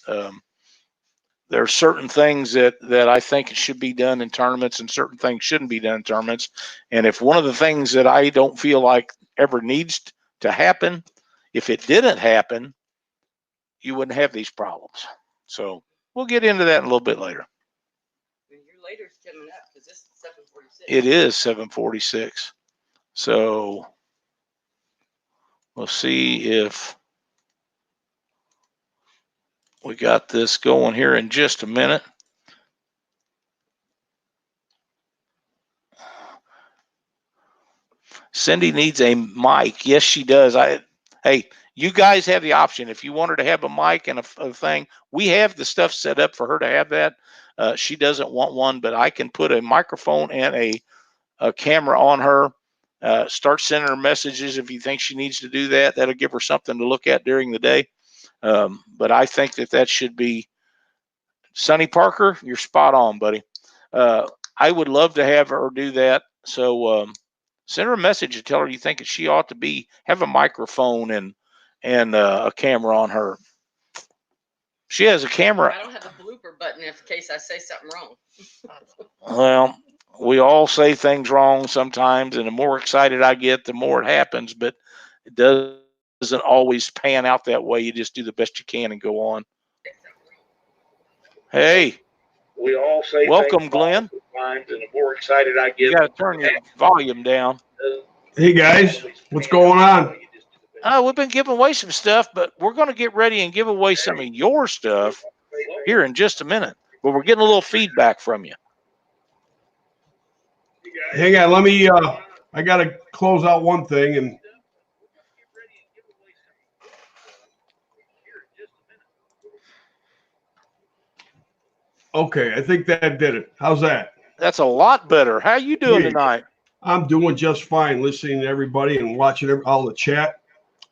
there are certain things that I think should be done in tournaments and certain things shouldn't be done in tournaments. And if one of the things that I don't feel like ever needs to happen, if it didn't happen, you wouldn't have these problems. So we'll get into that in a little bit later. Your later's coming up because this is 7:46. It is 7:46. So we'll see if we got this going here in just a minute. Cindy needs a mic. Yes, she does. Hey, you guys have the option. If you want her to have a mic and a thing, we have the stuff set up for her to have that. She doesn't want one, but I can put a microphone and a camera on her. Start sending her messages if you think she needs to do that. That'll give her something to look at during the day. But I think that should be Sonny Parker. You're spot on, buddy. I would love to have her do that. So send her a message and tell her you think that she ought to have a microphone and a camera on her. She has a camera. I don't have a blooper button in case I say something wrong. Well, we all say things wrong sometimes, and the more excited I get, the more it happens, but it doesn't always pan out that way. You just do the best you can and go on. Hey, we all say welcome, Glenn. Sometimes, and the more excited I get, you got to turn your volume down. Hey guys, what's going on? We've been giving away some stuff, but we're going to get ready and give away some of your stuff here in just a minute. But we're getting a little feedback from you. Hang on, let me. I got to close out one thing and. Okay, I think that did it. How's that? That's a lot better. How you doing tonight? I'm doing just fine, listening to everybody and watching all the chat.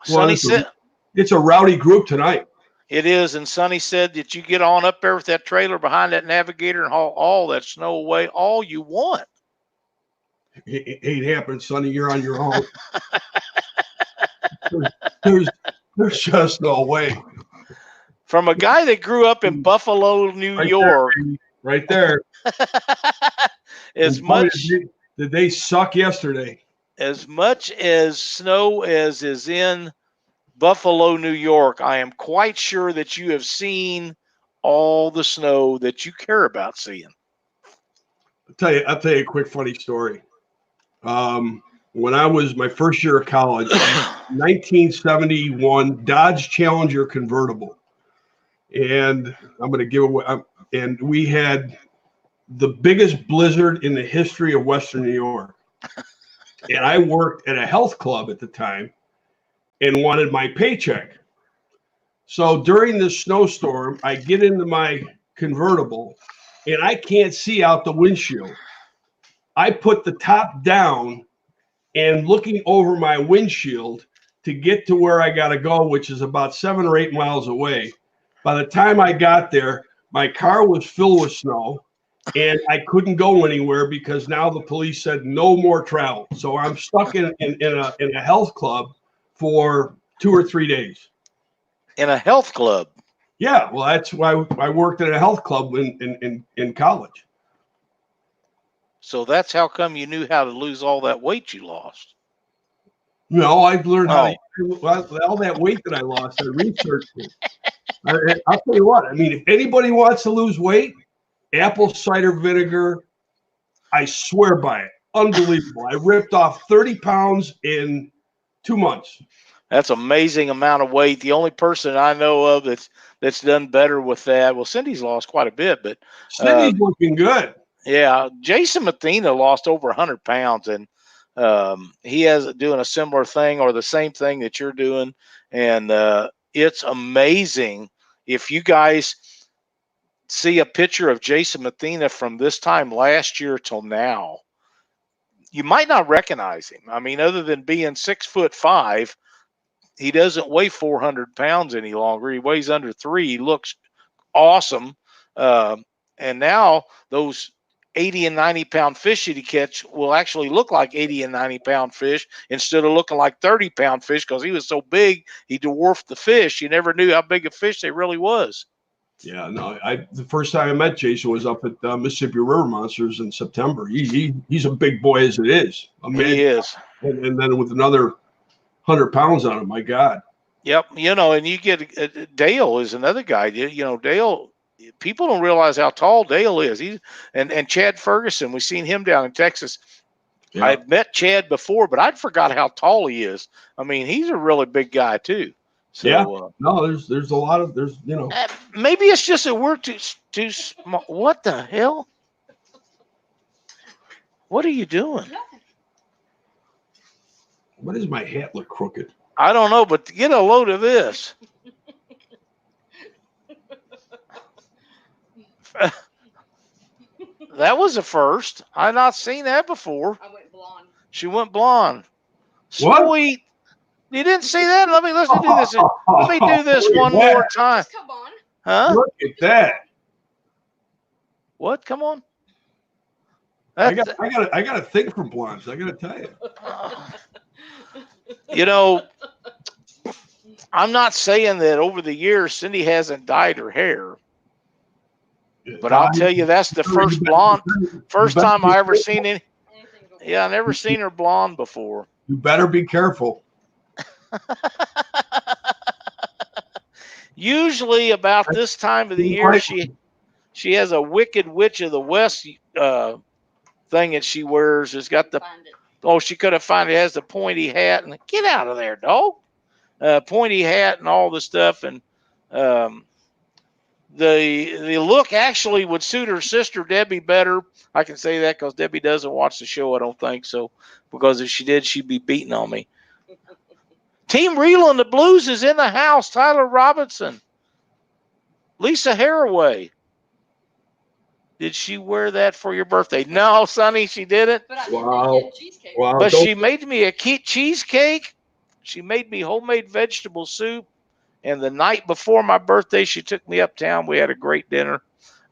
Sonny said it's a rowdy group tonight. It is, and Sonny said that you get on up there with that trailer behind that Navigator and haul all that snow away all you want. It ain't happening, Sonny. You're on your own. there's just no way. From a guy that grew up in Buffalo, New York. Right there. As much did they suck yesterday? As much as snow as is in Buffalo, New York, I am quite sure that you have seen all the snow that you care about seeing. I'll tell you a quick funny story. When I was my first year of college, 1971 Dodge Challenger convertible. And I'm going to give away, and we had the biggest blizzard in the history of Western New York. And I worked at a health club at the time and wanted my paycheck. So during this snowstorm, I get into my convertible and I can't see out the windshield. I put the top down and looking over my windshield to get to where I got to go, which is about 7 or 8 miles away. By the time I got there, my car was filled with snow and I couldn't go anywhere because now the police said no more travel. So I'm stuck in a health club for 2 or 3 days. In a health club? Yeah, well, that's why I worked at a health club in college. So that's how come you knew how to lose all that weight you lost? No, I learned how to, all that weight that I lost, I researched it. I'll tell you what, I mean, if anybody wants to lose weight, apple cider vinegar, I swear by it. Unbelievable. I ripped off 30 pounds in 2 months. That's an amazing amount of weight. The only person I know of that's done better with that, well, Cindy's lost quite a bit, but Cindy's looking good. Yeah, Jason Mathena lost over 100 pounds, and he is doing a similar thing or the same thing that you're doing, and it's amazing. If you guys see a picture of Jason Mathena from this time last year till now, you might not recognize him. I mean, other than being 6'5", he doesn't weigh 400 pounds any longer. He weighs under 3. He looks awesome. And now those 80 and 90 pound fish that he catch will actually look like 80 and 90 pound fish instead of looking like 30 pound fish because he was so big, he dwarfed the fish. You never knew how big a fish they really was. Yeah, no, the first time I met Jason was up at Mississippi River Monsters in September. He's a big boy as it is. He is. And then with another 100 pounds on him, my God. Yep. And you get Dale is another guy. Dale, people don't realize how tall Dale is. And Chad Ferguson, we've seen him down in Texas. Yeah. I'd met Chad before, but I'd forgot how tall he is. I mean, he's a really big guy too. So, yeah. No, there's a lot of maybe it's just that we're too small. What the hell? What are you doing? What does my hat look crooked? I don't know, but get a load of this. That was a first. I've not seen that before. I went blonde. She went blonde. What? Sweet. You didn't see that? Let's do this. Let me do this Look at one that. more time. Just come on. Huh? Look at that. What? Come on. I That's, got a thing for blondes. I got to tell you. you know, I'm not saying that over the years Cindy hasn't dyed her hair, but I'll tell you that's the first blonde. First time I ever seen it. Yeah, I never seen her blonde before. You better be careful. Usually about this time of the year, she has a Wicked Witch of the West thing that she wears. It's got the she could have found it. Has the pointy hat and get out of there, dog. Pointy hat and all the stuff, and the look actually would suit her sister Debbie better. I can say that because Debbie doesn't watch the show. I don't think so, because if she did, she'd be beating on me. Team Reel and the Blues is in the house. Tyler Robinson, Lisa Haraway. Did she wear that for your birthday? No, Sonny, she didn't. But I Wow. did get cheesecake. Wow. But she made me a cheesecake. She made me homemade vegetable soup. And the night before my birthday, she took me uptown. We had a great dinner.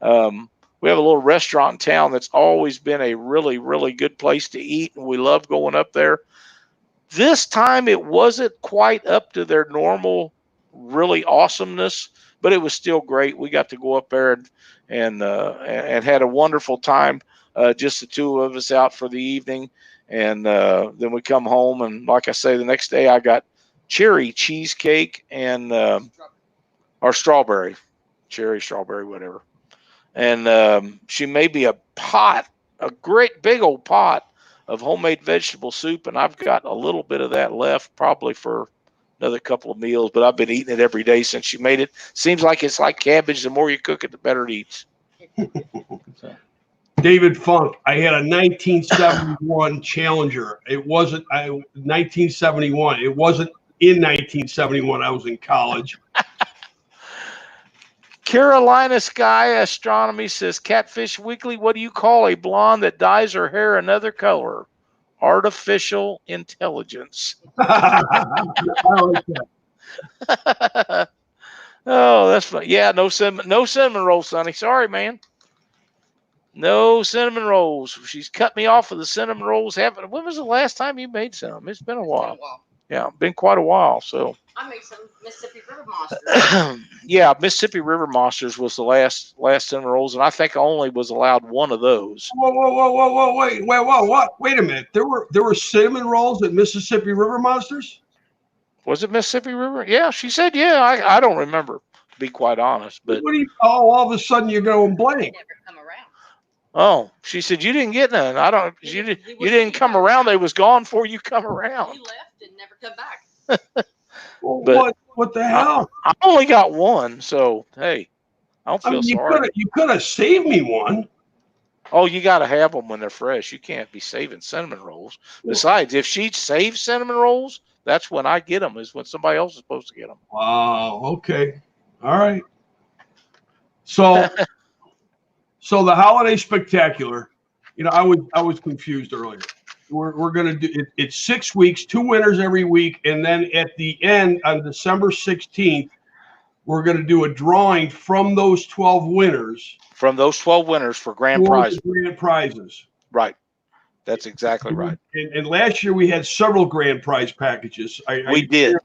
We have a little restaurant in town that's always been a really, really good place to eat, and we love going up there. This time, it wasn't quite up to their normal, really awesomeness, but it was still great. We got to go up there and had a wonderful time, just the two of us out for the evening. And then we come home, and like I say, the next day I got cherry cheesecake and or strawberry, cherry, strawberry, whatever. And she made me a great big old pot of homemade vegetable soup, and I've got a little bit of that left, probably for another couple of meals. But I've been eating it every day since she made it. Seems like it's like cabbage. The more you cook it, the better it eats. So. David Funk. I had a 1971 Challenger. It wasn't 1971. It wasn't in 1971. I was in college. Carolina Sky Astronomy says, Catfish Weekly, what do you call a blonde that dyes her hair another color? Artificial intelligence. I like that. Oh, that's fun. Yeah, no cinnamon rolls, Sonny. Sorry, man. No cinnamon rolls. She's cut me off of the cinnamon rolls. When was the last time you made some? It's been a while. Yeah, been quite a while. So I made some Mississippi River Monsters. Yeah, Mississippi River Monsters was the last cinnamon rolls, and I think I only was allowed one of those. Whoa, wait a minute. There were cinnamon rolls at Mississippi River Monsters? Was it Mississippi River? Yeah, she said, yeah. I don't remember, to be quite honest. But What do you, all of a sudden you're going blank? Never come around. oh, she said you didn't get none. I don't. You didn't come around. They was gone before you come around. He left and never come back. Well, But what the hell? I only got one, so hey, I don't feel sorry. You could have saved me one. Oh, you got to have them when they're fresh. You can't be saving cinnamon rolls. Besides, if she saves cinnamon rolls, that's when I get them. Is when somebody else is supposed to get them. Wow. Okay. All right. So, so the holiday spectacular. You know, I was confused earlier. We're gonna do it. It's 6 weeks, 2 winners every week, and then at the end on December 16th, we're gonna do a drawing from those 12 winners. From those 12 winners for grand prizes. Grand prizes. Right. That's exactly right. And last year we had several grand prize packages. We did.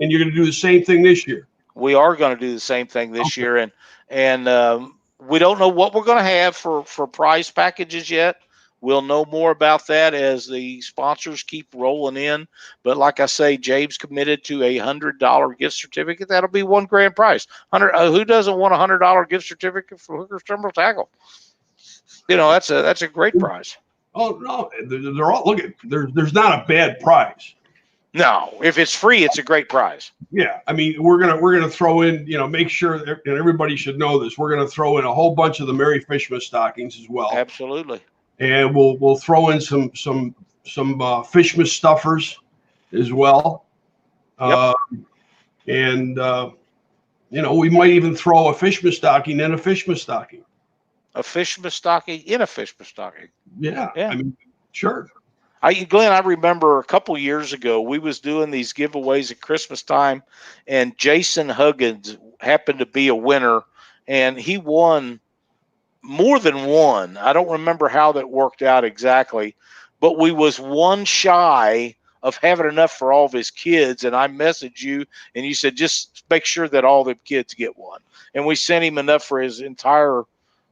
And you're going to do the same thing this year. We are going to do the same thing this year, and we don't know what we're going to have for prize packages yet. We'll know more about that as the sponsors keep rolling in. But like I say, Jabe's committed to a $100 gift certificate. That'll be one grand prize. Who doesn't want a $100 gift certificate for Hooker's Terminal Tackle? You know, that's a great prize. Oh no, they're all look at. There's not a bad prize. No, if it's free, it's a great prize. Yeah, I mean, we're gonna throw in, you know, make sure, and everybody should know this. We're gonna throw in a whole bunch of the Merry Fishmas stockings as well. Absolutely. And we'll throw in some Fishmas stuffers, as well. Yep. We might even throw a Fishman stocking in a Fishman stocking. A Fishman stocking in a Fishman stocking. Yeah. Yeah. I mean, sure. Glenn, I remember a couple years ago, we was doing these giveaways at Christmas time, and Jason Huggins happened to be a winner, and he won more than one. I don't remember how that worked out exactly, but we was one shy of having enough for all of his kids. And I messaged you, and you said, just make sure that all the kids get one. And we sent him enough for his entire,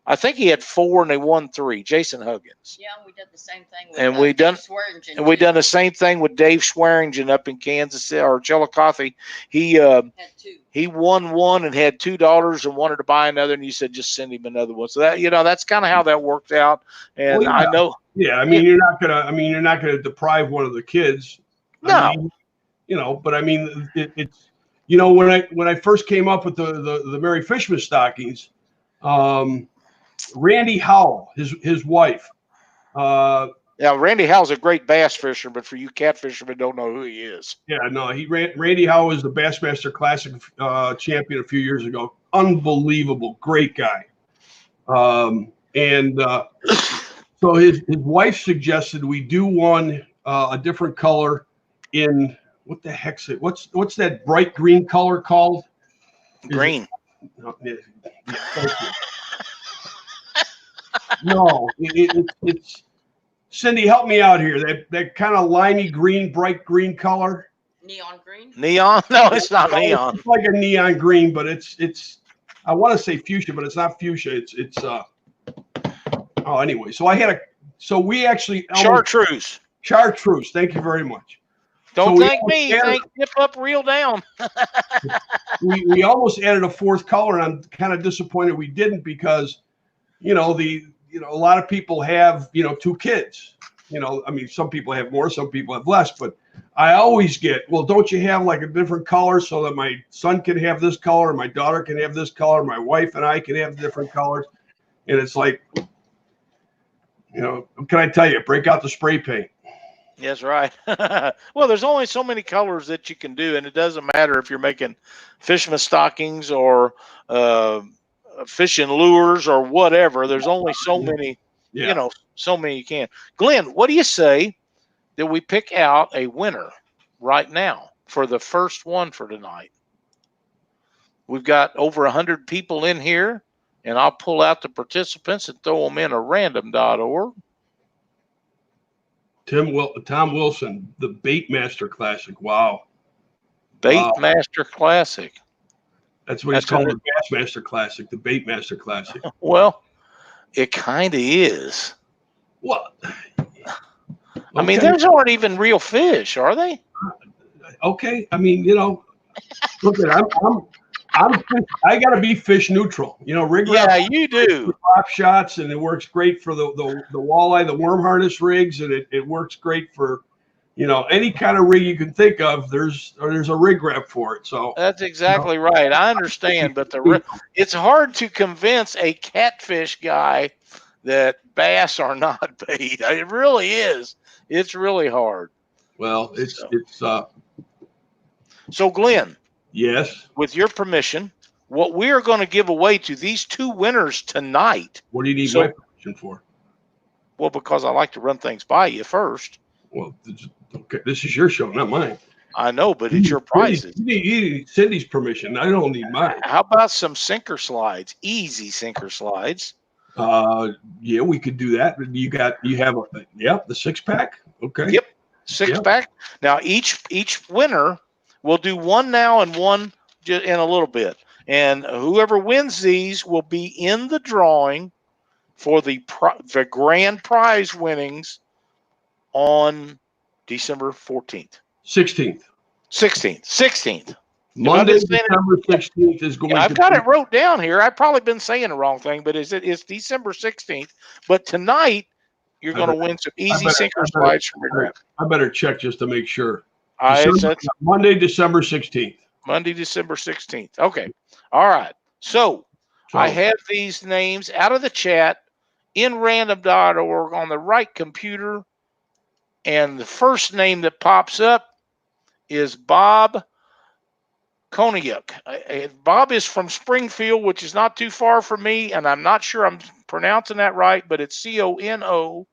I think he had 4 and they won 3. Jason Huggins. Yeah, we did the same thing with And we done- Dave Swearingen, And we too. done the same thing with Dave Swearingen up in Kansas City or Chillicothe. He Had 2. he won one and had $2 and wanted to buy another, and you said just send him another one. So that that's kind of how that worked out. And Well, yeah. I know, Yeah. I mean, you're not gonna deprive one of the kids. No. I mean, but I mean, it's when I first came up with the Merry Fishman stockings, Randy Howell, his wife. Randy Howell's a great bass fisherman, but for you cat fishermen, don't know who he is. Yeah, no, Randy Howell was the Bassmaster Classic champion a few years ago. Unbelievable, great guy. So his wife suggested we do one a different color in what the heck's it? What's that bright green color called? Green. No, it's Cindy, help me out here. That kind of limey green, bright green color. Neon green? Neon? No, it's not neon. It's like a neon green, but it's I want to say fuchsia, but it's not fuchsia. Anyway, so we actually Chartreuse. Chartreuse. Thank you very much. Don't So we thank me. Thank Dip Up, Reel Down. we almost added a 4th color, and I'm kind of disappointed we didn't because a lot of people have 2 kids. I mean, some people have more, some people have less, but I always get, well, don't you have like a different color so that my son can have this color, my daughter can have this color, my wife and I can have different colors? And it's like, what can I tell you? Break out the spray paint. Yes, right. Well, there's only so many colors that you can do, and it doesn't matter if you're making fisherman stockings or fishing lures or whatever. There's only so many, so many you can. Glenn, what do you say that we pick out a winner right now for the first one for tonight? We've got over 100 people in here, and I'll pull out the participants and throw them in a random.org. Tom Wilson, the Baitmaster Classic. Wow. Baitmaster Classic. That's what he's called, the Bassmaster Classic, the Baitmaster Classic. Well, it kind of is. What? I mean, those aren't even real fish, are they? Okay. I mean, look at I got to be fish neutral. Rig wrap. Yeah, you do. Drop shots, and it works great for the walleye, the worm harness rigs, and it works great for any kind of rig you can think of. There's a rig wrap for it. So that's exactly right. I understand, but it's hard to convince a catfish guy that bass are not bait. It really is. It's really hard. Well, So Glenn. Yes. With your permission, what we are going to give away to these 2 winners tonight. What do you need my permission for? Well, because I like to run things by you first. Well, okay, this is your show, not mine. I know, but it's your prizes. You need Cindy's permission. I don't need mine. How about some sinker slides? Easy sinker slides. Yeah, we could do that. You have the 6-pack. Okay. Yep, 6-pack. Now each winner will do one now and one in a little bit, and whoever wins these will be in the drawing for the grand prize winnings on December 14th. 16th. Monday, December 16th is going. I've got it wrote down here. I've probably been saying the wrong thing, but it's December 16th. But tonight you're going to win some easy sinker slides from your grip. I better check just to make sure. Monday, December 16th. Monday, December 16th. Okay. All right. So I have these names out of the chat in random.org on the right computer. And the first name that pops up is Bob Koniuk. Bob is from Springfield, which is not too far from me, and I'm not sure I'm pronouncing that right, but it's Coniuk.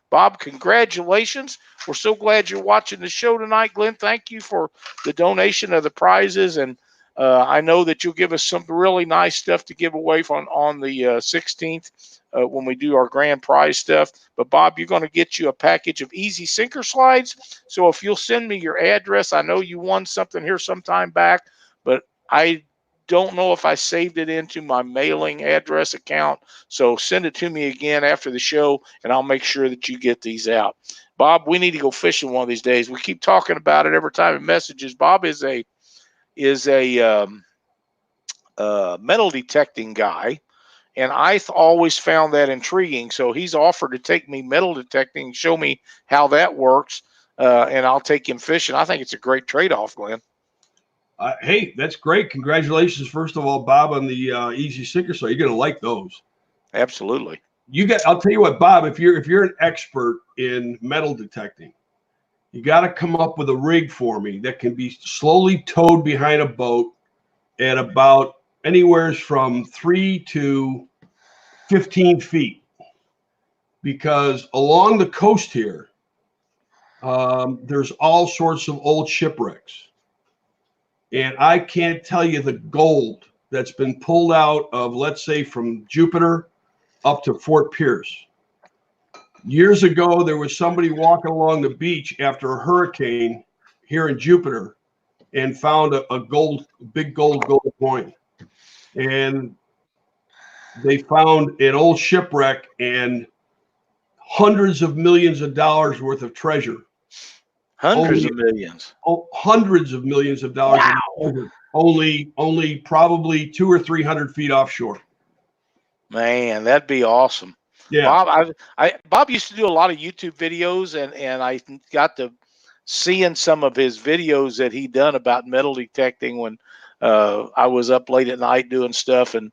Bob, congratulations. We're so glad you're watching the show tonight. Glenn, thank you for the donation of the prizes, and I know that you'll give us some really nice stuff to give away on the 16th when we do our grand prize stuff. But Bob, you're going to get you a package of easy sinker slides. So if you'll send me your address, I know you won something here sometime back, but I don't know if I saved it into my mailing address account. So send it to me again after the show, and I'll make sure that you get these out. Bob, we need to go fishing one of these days. We keep talking about it every time it messages. Bob is a metal detecting guy, and I always found that intriguing. So he's offered to take me metal detecting, show me how that works, and I'll take him fishing. I think it's a great trade-off, Glenn. Hey, that's great. Congratulations, first of all, Bob, on the easy sinker slide. You're going to like those. Absolutely. I'll tell you what, Bob, if you're an expert in metal detecting, you got to come up with a rig for me that can be slowly towed behind a boat at about anywhere from 3 to 15 feet. Because along the coast here, there's all sorts of old shipwrecks. And I can't tell you the gold that's been pulled out of, let's say, from Jupiter up to Fort Pierce. Years ago, there was somebody walking along the beach after a hurricane here in Jupiter and found a big gold coin. And they found an old shipwreck and hundreds of millions of dollars worth of treasure. Hundreds of millions. Hundreds of millions of dollars. Wow. Only probably 200 or 300 feet offshore. Man, that'd be awesome. Yeah. Bob, Bob used to do a lot of YouTube videos, and I got to seeing some of his videos that he done about metal detecting when I was up late at night doing stuff, and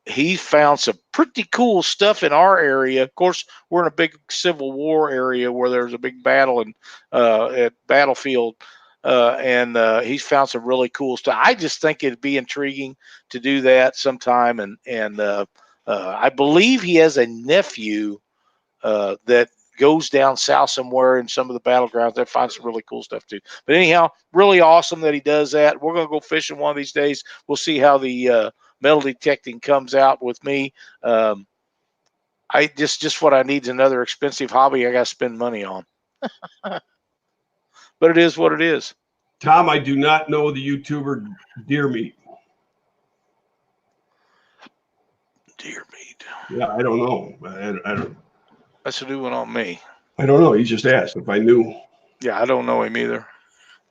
he found some pretty cool stuff in our area. Of course, we're in a big Civil War area where there's a big battle at Battlefield, and he's found some really cool stuff. I just think it'd be intriguing to do that sometime, and I believe he has a nephew that goes down south somewhere in some of the battlegrounds that finds some really cool stuff too. But anyhow, really awesome that he does that. We're going to go fishing one of these days. We'll see how the metal detecting comes out with me. I just what I need is another expensive hobby I got to spend money on. But it is what it is. Tom, I do not know the YouTuber Deer Meat. Deer Meat. Yeah, I don't know. I don't. That's a new one on me. I don't know. He just asked if I knew. Yeah, I don't know him either.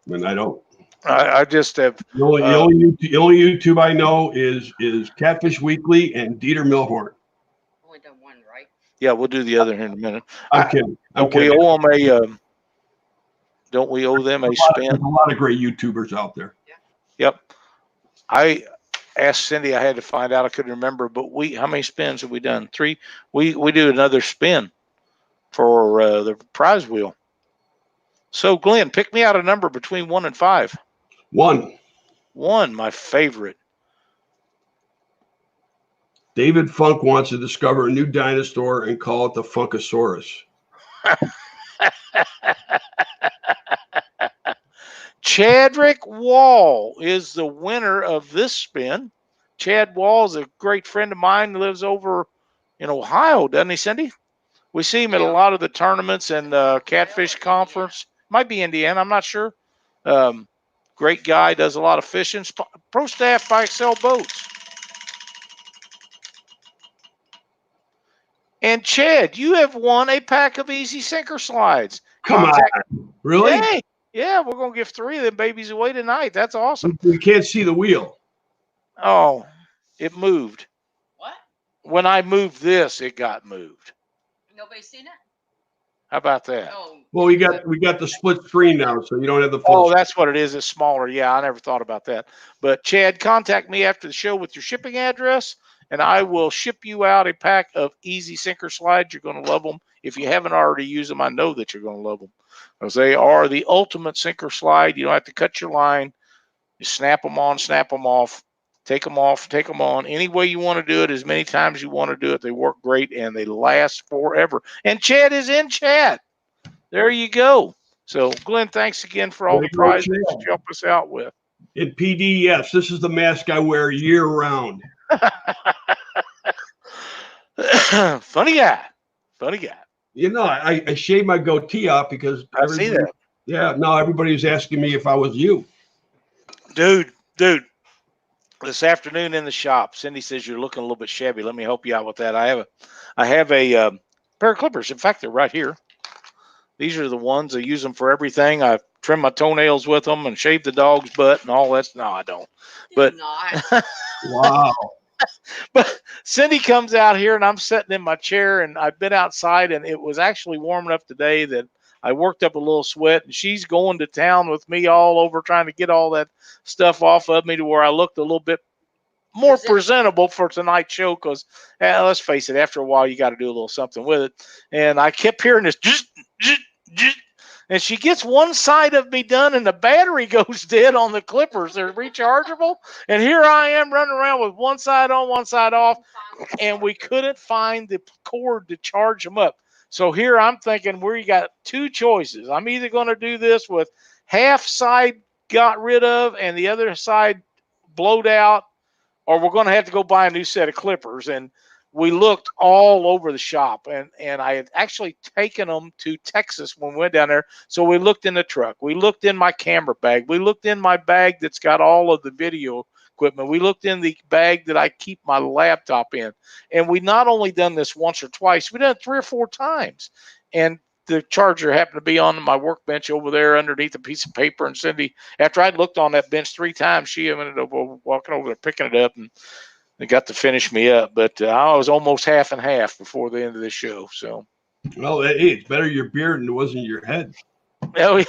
And I don't. I just have The only YouTube I know is Catfish Weekly and Dieter Milhorn. Only done one, right? Yeah, we'll do the other in a minute. I'm kidding. Don't we owe them a? Don't we owe them a spin? There's a lot of great YouTubers out there. Yep. I asked Cindy. I had to find out. I couldn't remember. But how many spins have we done? 3. We do another spin for the prize wheel. So Glenn, pick me out a number between 1 and 5. 1. 1, my favorite. David Funk wants to discover a new dinosaur and call it the Funkasaurus. Chadrick Wall is the winner of this spin. Chad Wall is a great friend of mine who lives over in Ohio, doesn't he, Cindy? We see him at a lot of the tournaments and Catfish Conference. Might be Indiana, I'm not sure. Great guy, does a lot of fishing. Pro staff by Excel Boats. And Chad, you have won a pack of easy sinker slides. Come on. Really? Hey, yeah, we're going to give 3 of them babies away tonight. That's awesome. We can't see the wheel. Oh, it moved. What? When I moved this, it got moved. Nobody's seen it? How about that? Oh. Well, we got the split screen now, so you don't have the full. Oh, that's what it is. It's smaller. Yeah, I never thought about that. But Chad, contact me after the show with your shipping address, and I will ship you out a pack of easy sinker slides. You're going to love them. If you haven't already used them, I know that you're going to love them because they are the ultimate sinker slide. You don't have to cut your line. You snap them on, snap them off, take them off, take them on. Any way you want to do it, as many times you want to do it. They work great and they last forever. And Chad is in chat. There you go. So, Glenn, thanks again for all the prizes that you help us out with. In PD, yes, this is the mask I wear year round. Funny guy. Funny guy. You know, I shaved my goatee off because I see that. Yeah, no, everybody was asking me if I was you. Dude, this afternoon in the shop, Cindy says you're looking a little bit shabby. Let me help you out with that. I have a pair of clippers. In fact, they're right here. These are the ones I use them for everything. I trim my toenails with them and shave the dog's butt and all that. No, I don't. But Wow. But Cindy comes out here and I'm sitting in my chair and I've been outside and it was actually warm enough today that I worked up a little sweat and she's going to town with me all over trying to get all that stuff off of me to where I looked a little bit more presentable for tonight's show because let's face it, after a while you got to do a little something with it. And I kept hearing this and she gets one side of me done and the battery goes dead on the clippers. They're rechargeable. And here I am running around with one side on, one side off, and we couldn't find the cord to charge them up. So here I'm thinking we got two choices. I'm either going to do this with half side got rid of and the other side blowed out, or we're going to have to go buy a new set of clippers. And we looked all over the shop, and I had actually taken them to Texas when we went down there. So we looked in the truck. We looked in my camera bag. We looked in my bag that's got all of the video equipment. We looked in the bag that I keep my laptop in. And we not only done this once or twice, we done it 3 or 4 times. And the charger happened to be on my workbench over there underneath a piece of paper. And Cindy, after I'd looked on that bench 3 times, she ended up walking over there, picking it up, and they got to finish me up. But I was almost half and half before the end of the show. So, well, hey, it's better your beard than it wasn't your head. Oh,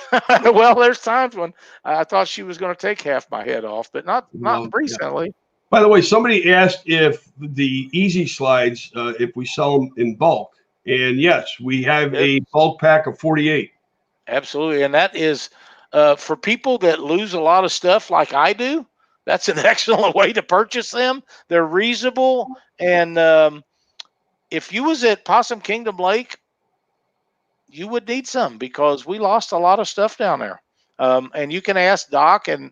well, there's times when I thought she was going to take half my head off, but not recently. Yeah. By the way, somebody asked if the Easy Slides, if we sell them in bulk. And yes, we have a bulk pack of 48. Absolutely. And that is for people that lose a lot of stuff like I do. That's an excellent way to purchase them. They're reasonable. And if you was at Possum Kingdom Lake, you would need some because we lost a lot of stuff down there. And you can ask Doc, and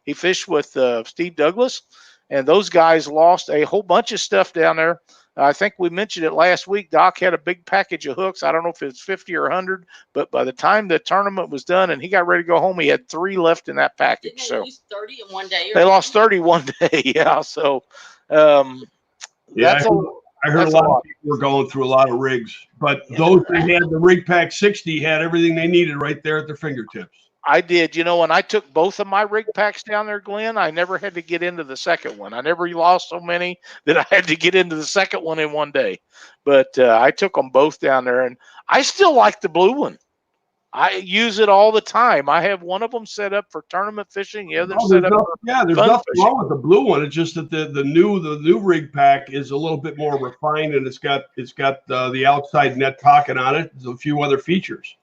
he fished with Steve Douglas, and those guys lost a whole bunch of stuff down there. I think we mentioned it last week. Doc had a big package of hooks. I don't know if it's 50 or 100, but by the time the tournament was done and he got ready to go home, he had 3 left in that package. Didn't they so lose 30 in one day? They lost 30 one day. Yeah. So I heard a lot of people were going through a lot of rigs, but those that had the Rig Pack 60 had everything they needed right there at their fingertips. I did, when I took both of my rig packs down there, Glenn, I never had to get into the second one. I never lost so many that I had to get into the second one in one day. But I took them both down there, and I still like the blue one. I use it all the time. I have one of them set up for tournament fishing. The other set up there's nothing wrong with the blue one. It's just that the new rig pack is a little bit more refined, and it's got the outside net pocket on it. There's a few other features.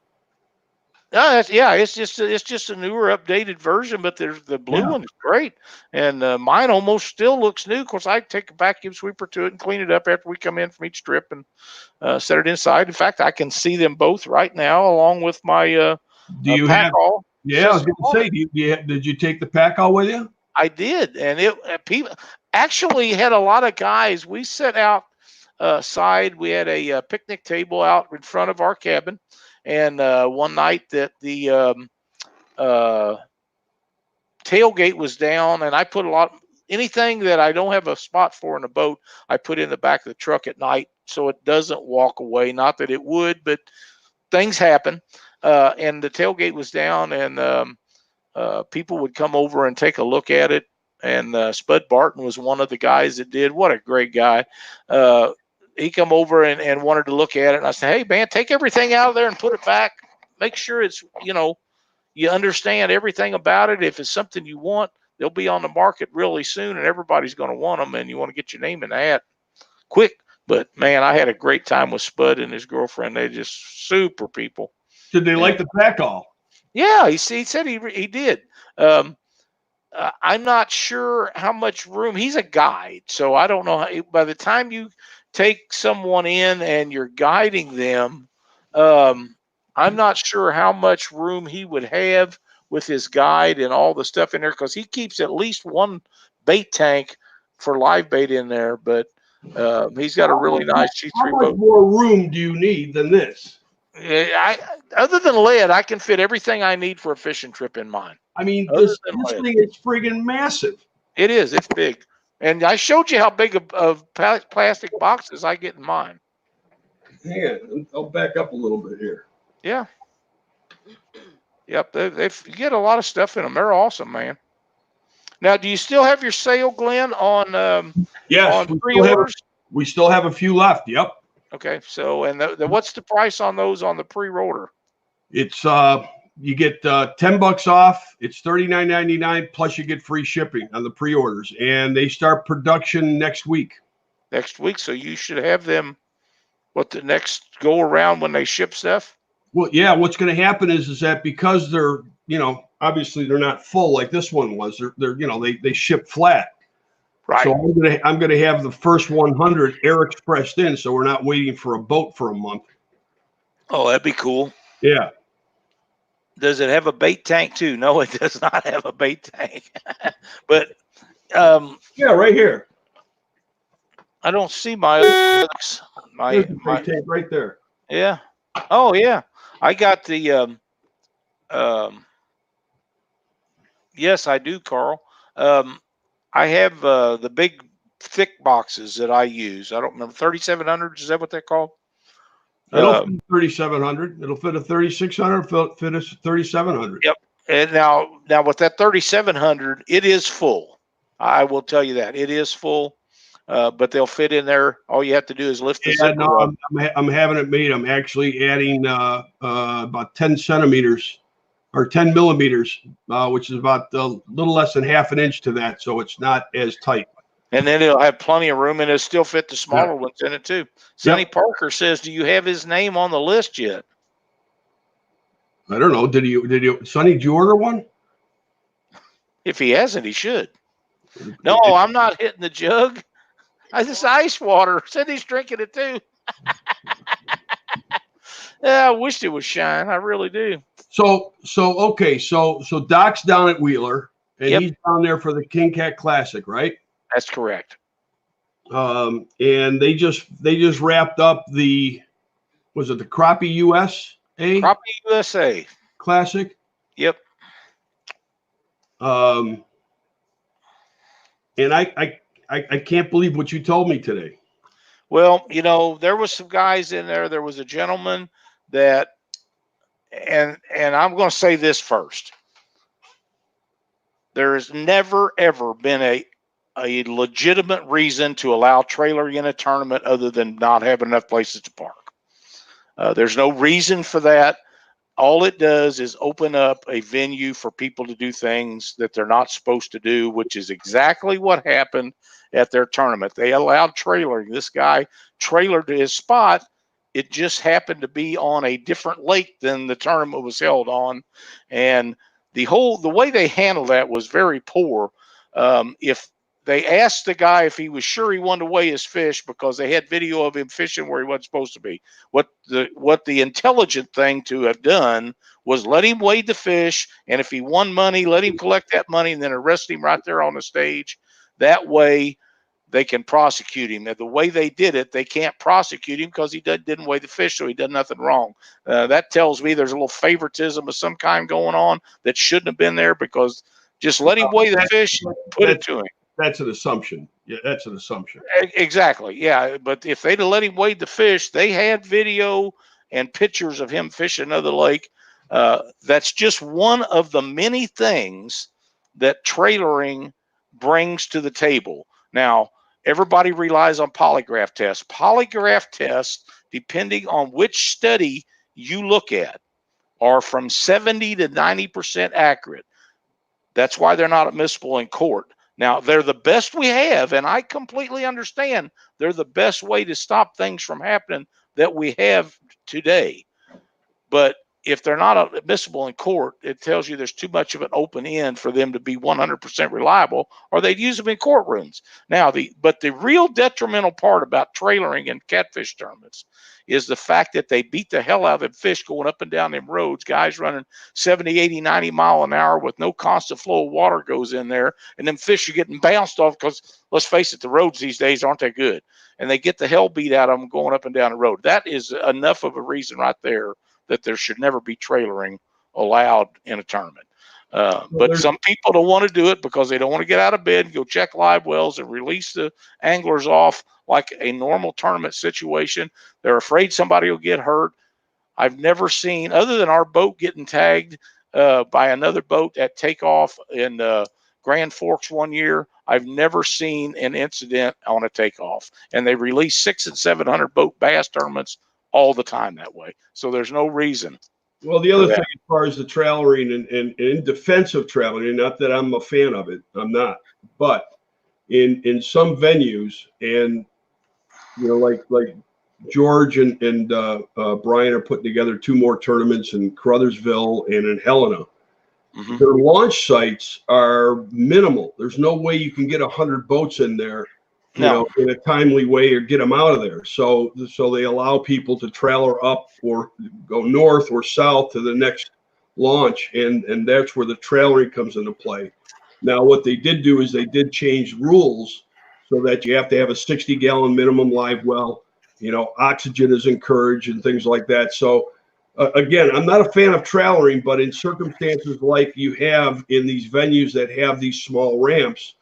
It's just a newer, updated version, but there's the blue one is great, and mine almost still looks new. Of course, I take a vacuum sweeper to it and clean it up after we come in from each trip and set it inside. In fact, I can see them both right now, along with my pack all. Yeah, I was going to say, did you take the pack all with you? I did, and people actually had a lot of guys. We set out side. We had a picnic table out in front of our cabin. And one night that the tailgate was down, and I put anything that I don't have a spot for in a boat, I put in the back of the truck at night so it doesn't walk away. Not that it would, but things happen. And the tailgate was down, and people would come over and take a look at it. And Spud Barton was one of the guys that did. What a great guy. He come over and wanted to look at it. And I said, hey, man, take everything out of there and put it back. Make sure it's, you understand everything about it. If it's something you want, they'll be on the market really soon, and everybody's going to want them, and you want to get your name in the hat quick But man, I had a great time with Spud and his girlfriend. They're just super people. Did they like the pack all? Yeah, he said he did. Um, I'm not sure how much room. He's a guide, so I don't know. By the time you take someone in and you're guiding them, I'm not sure how much room he would have with his guide and all the stuff in there, because he keeps at least one bait tank for live bait in there. But he's got a really nice G3 How much boat. more room do you need than this? Other than lead, I can fit everything I need for a fishing trip in mine. I mean, Other this than lead. thing is friggin' massive. It is. It's big. And I showed you how big of plastic boxes I get in mine. Hang on, I'll back up a little bit here. Yeah. Yep. They you get a lot of stuff in them. They're awesome, man. Now, do you still have your sale, Glenn, on Yes, pre-orders? we still have a few left. Yep. Okay. So, and what's the price on those on the pre-order? It's you get $10 off. It's $39.99 plus you get free shipping on the pre-orders, and they start production next week. Next week. So you should have them. What, the next go around when they ship stuff? Well, yeah. What's going to happen is that because they're, obviously they're not full like this one was. They're they ship flat. Right. So I'm gonna have the first 100 air expressed in, so we're not waiting for a boat for a month. Oh, that'd be cool. Yeah. Does it have a bait tank too? No, it does not have a bait tank. But yeah, right here. I don't see my other my bait tank right there. Yeah. Oh yeah. I got the yes, I do, Carl. I have the big thick boxes that I use. I don't remember, 3700s, is that what they're called? It'll fit 3700. It'll fit a 3600. Fit a 3700. Yep. And now with that 3700, it is full. I will tell you that it is full. But they'll fit in there. All you have to do is lift the zipper up. I'm having it made. I'm actually adding about 10 centimeters or 10 millimeters, which is about a little less than half an inch to that, so it's not as tight. And then it'll have plenty of room, and it'll still fit the smaller ones in it too. Sonny Parker says, "Do you have his name on the list yet?" I don't know. Did you, Sonny? Did you order one? If he hasn't, he should. No, I'm not hitting the jug. It's ice water. Cindy's drinking it too. Yeah, I wished it was shine. I really do. So Doc's down at Wheeler, and he's down there for the King Cat Classic, right? That's correct. And they just wrapped up the Crappie USA? Crappie USA Classic. Yep. And I can't believe what you told me today. Well, there was some guys in there. There was a gentleman that, and I'm going to say this first. There has never, ever been a legitimate reason to allow trailering in a tournament other than not having enough places to park. There's no reason for that. All it does is open up a venue for people to do things that they're not supposed to do, which is exactly what happened at their tournament. They allowed trailering. This guy trailered to his spot. It just happened to be on a different lake than the tournament was held on. And the way they handled that was very poor. If they asked the guy if he was sure he wanted to weigh his fish because they had video of him fishing where he wasn't supposed to be. What the intelligent thing to have done was let him weigh the fish, and if he won money, let him collect that money and then arrest him right there on the stage. That way they can prosecute him. And the way they did it, they can't prosecute him because he didn't weigh the fish, so he did nothing wrong. That tells me there's a little favoritism of some kind going on that shouldn't have been there, because just let him weigh the fish, put it to him. That's an assumption. Yeah, that's an assumption. Exactly. Yeah. But if they'd have let him weigh the fish, they had video and pictures of him fishing another lake. That's just one of the many things that trailering brings to the table. Now, everybody relies on polygraph tests. Polygraph tests, depending on which study you look at, are from 70 to 90% accurate. That's why they're not admissible in court. Now, they're the best we have, and I completely understand they're the best way to stop things from happening that we have today. But if they're not admissible in court, it tells you there's too much of an open end for them to be 100% reliable, or they'd use them in courtrooms. Now, the real detrimental part about trailering in catfish tournaments is the fact that they beat the hell out of them fish going up and down them roads, guys running 70, 80, 90 mile an hour with no constant flow of water goes in there, and them fish are getting bounced off because, let's face it, the roads these days aren't that good, and they get the hell beat out of them going up and down the road. That is enough of a reason right there that there should never be trailering allowed in a tournament. But some people don't want to do it because they don't want to get out of bed and go check live wells and release the anglers off like a normal tournament situation. They're afraid somebody will get hurt. I've never seen, other than our boat getting tagged by another boat at takeoff in Grand Forks one year, I've never seen an incident on a takeoff. And they release 600 and 700 boat bass tournaments all the time that way. So there's no reason. Well, the other thing as far as the trailering and in defense of trailering, not that I'm a fan of it, I'm not, but in some venues, and like George and Brian are putting together 2 more tournaments in Caruthersville and in Helena. Mm-hmm. Their launch sites are minimal. There's no way you can get 100 boats in there, you know, in a timely way or get them out of there. So they allow people to trailer up or go north or south to the next launch, and that's where the trailering comes into play. Now, what they did do is they did change rules so that you have to have a 60-gallon minimum live well. You know, oxygen is encouraged and things like that. So, again, I'm not a fan of trailering, but in circumstances like you have in these venues that have these small ramps,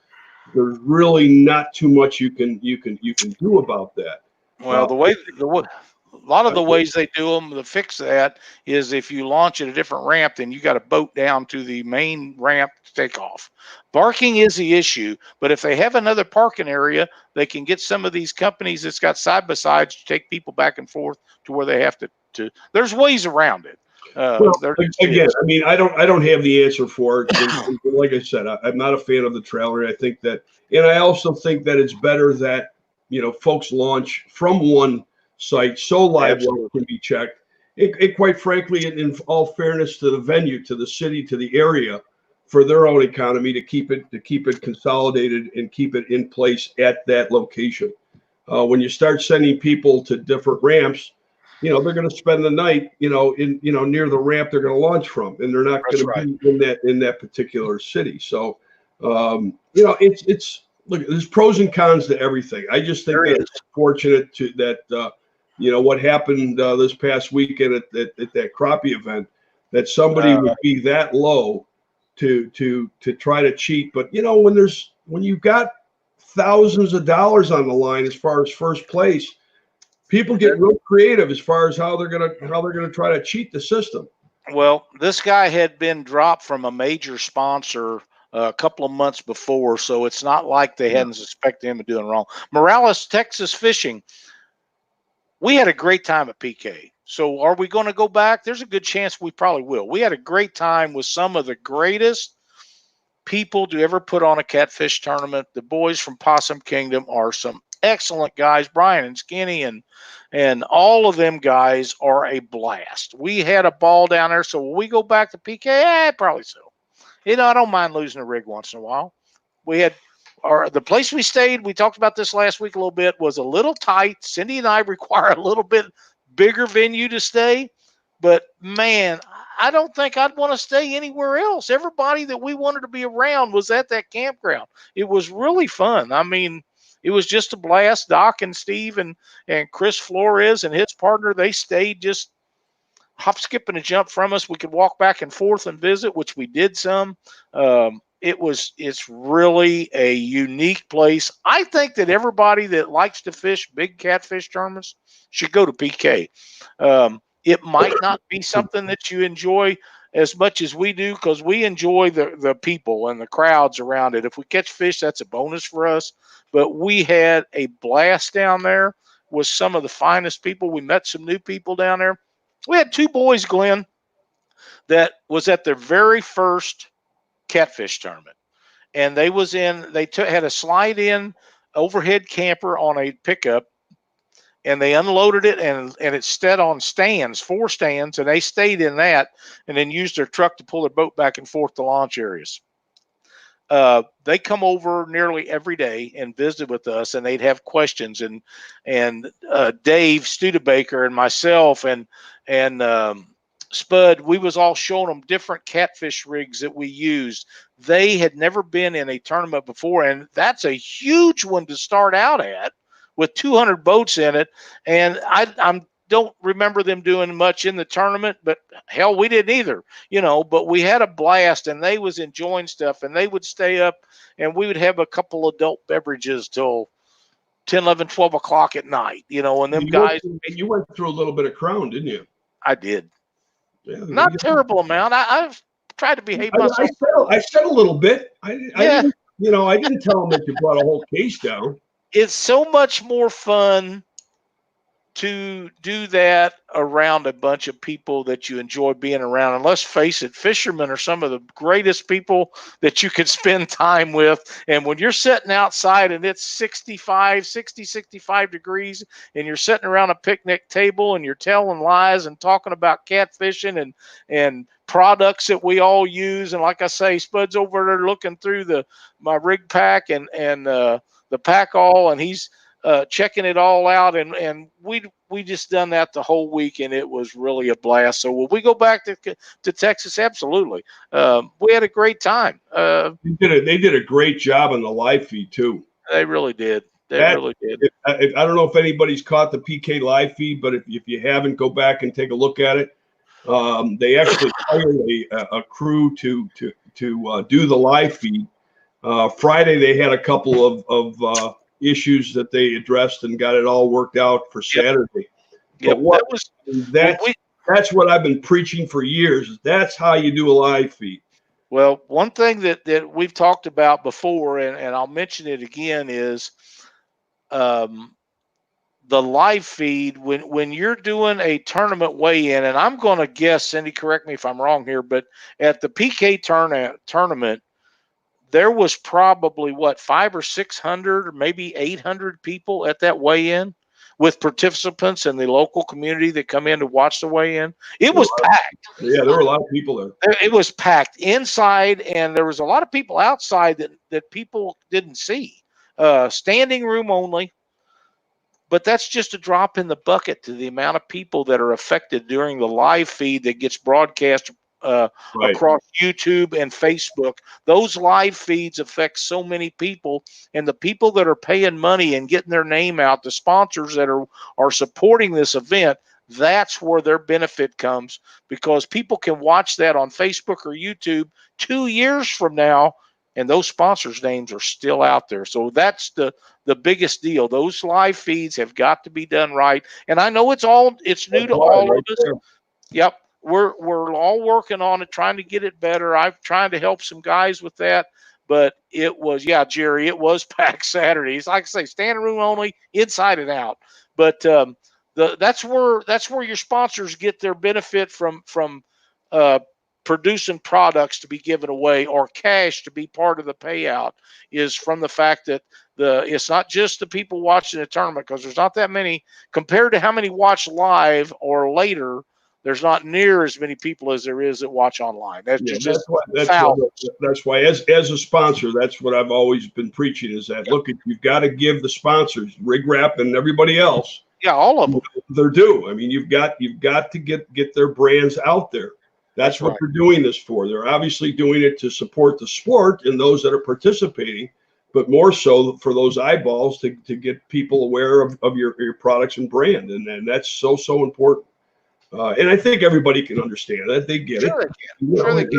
there's really not too much you can do about that. Well, a lot of the ways they do them to fix that is if you launch at a different ramp, then you got to boat down to the main ramp to take off. Parking is the issue, but if they have another parking area, they can get some of these companies that's got side by sides to take people back and forth to where they have to. There's ways around it. Well, again, I mean, I don't have the answer for it. And like I said, I'm not a fan of the trailer. I think that, and I also think that it's better that, you know, folks launch from one site so live well can be checked. It quite frankly, in all fairness to the venue, to the city, to the area, for their own economy, to keep it consolidated and keep it in place at that location. When you start sending people to different ramps, you know, they're going to spend the night, you know, near the ramp they're going to launch from, and they're not going to be in that particular city. So, you know, it's look, there's pros and cons to everything. I just think that it's fortunate that you know, what happened this past weekend at that crappie event, that somebody would be that low to try to cheat. But you know, when you've got thousands of dollars on the line as far as first place, people get real creative as far as how they're gonna try to cheat the system. Well, this guy had been dropped from a major sponsor a couple of months before, so it's not like they hadn't suspected him of doing wrong. Morales, Texas Fishing. We had a great time at PK. So are we going to go back? There's a good chance we probably will. We had a great time with some of the greatest people to ever put on a catfish tournament. The boys from Possum Kingdom are some excellent guys. Brian and Skinny and all of them guys are a blast. We had a ball down there. So will we go back to PK? Probably so. You know, I don't mind losing a rig once in a while. We had the place we stayed, we talked about this last week a little bit, was a little tight. Cindy and I require a little bit bigger venue to stay. But, man, I don't think I'd want to stay anywhere else. Everybody that we wanted to be around was at that campground. It was really fun. I mean, it was just a blast. Doc and Steve and Chris Flores and his partner, they stayed just hop, skip, and a jump from us. We could walk back and forth and visit, which we did some. It's really a unique place. I think that everybody that likes to fish big catfish tournaments should go to PK. It might not be something that you enjoy as much as we do, because we enjoy the people and the crowds around it. If we catch fish, that's a bonus for us. But we had a blast down there with some of the finest people. We met some new people down there. We had 2 boys, Glenn, that was at their very first catfish tournament. and they had a slide in overhead camper on a pickup, and they unloaded it, and it stood on stands, 4 stands, and they stayed in that and then used their truck to pull their boat back and forth to launch areas. They come over nearly every day and visit with us, and they'd have questions, and Dave Studebaker and myself and Spud, we was all showing them different catfish rigs that we used. They had never been in a tournament before, and that's a huge one to start out at with 200 boats in it. And I don't remember them doing much in the tournament, but hell, we didn't either, but we had a blast, and they was enjoying stuff, and they would stay up, and we would have a couple adult beverages till 10, 11, 12 o'clock at night, and them guys. You went through a little bit of Crown, didn't you? I did. Yeah, Not a terrible amount. I've tried to behave myself. I said a little bit. I didn't tell them that you brought a whole case down. It's so much more fun to do that around a bunch of people that you enjoy being around. And let's face it, fishermen are some of the greatest people that you can spend time with. And when you're sitting outside and it's 65 degrees, and you're sitting around a picnic table and you're telling lies and talking about catfishing and products that we all use. And like I say, Spud's over there looking through my rig pack and the pack all, and he's checking it all out, and we just done that the whole week, and it was really a blast. So will we go back to Texas? Absolutely. We had a great time. They did a great job on the live feed too. They really did. Really did. I don't know if anybody's caught the PK live feed, but if you haven't, go back and take a look at it. They actually hired a crew to do the live feed. Friday they had a couple of issues that they addressed and got it all worked out for Saturday. Yep. That's what I've been preaching for years. That's how you do a live feed. Well, one thing that we've talked about before, and I'll mention it again, is the live feed when you're doing a tournament weigh-in, and I'm going to guess, Cindy, correct me if I'm wrong here, but at the PK tournament, there was probably 500 or 600 or maybe 800 people at that weigh-in with participants in the local community that come in to watch the weigh-in. It was packed. Yeah, there were a lot of people there. It was packed inside, and there was a lot of people outside that people didn't see. Standing room only. But that's just a drop in the bucket to the amount of people that are affected during the live feed that gets broadcast across YouTube and Facebook. Those live feeds affect so many people, and the people that are paying money and getting their name out, the sponsors that are supporting this event, that's where their benefit comes, because people can watch that on Facebook or YouTube 2 years from now, and those sponsors' names are still out there. So that's the biggest deal. Those live feeds have got to be done right. And I know it's new to all of us. Yep. We're all working on it, trying to get it better. I'm trying to help some guys with that, but it was, Jerry, it was packed Saturdays. Like I say, standing room only, inside and out. But that's where your sponsors get their benefit from producing products to be given away or cash to be part of the payout, is from the fact that it's not just the people watching the tournament, because there's not that many compared to how many watch live or later. There's not near as many people as there is that watch online. That's why as a sponsor, that's what I've always been preaching, is that, look, you've got to give the sponsors, Rig Wrap and everybody else, all of them, they're due. I mean, you've got to get their brands out there. That's what they're doing this for. They're obviously doing it to support the sport and those that are participating, but more so for those eyeballs to get people aware of your products and brand. And that's so important. And I think everybody can understand that. They get it. They can.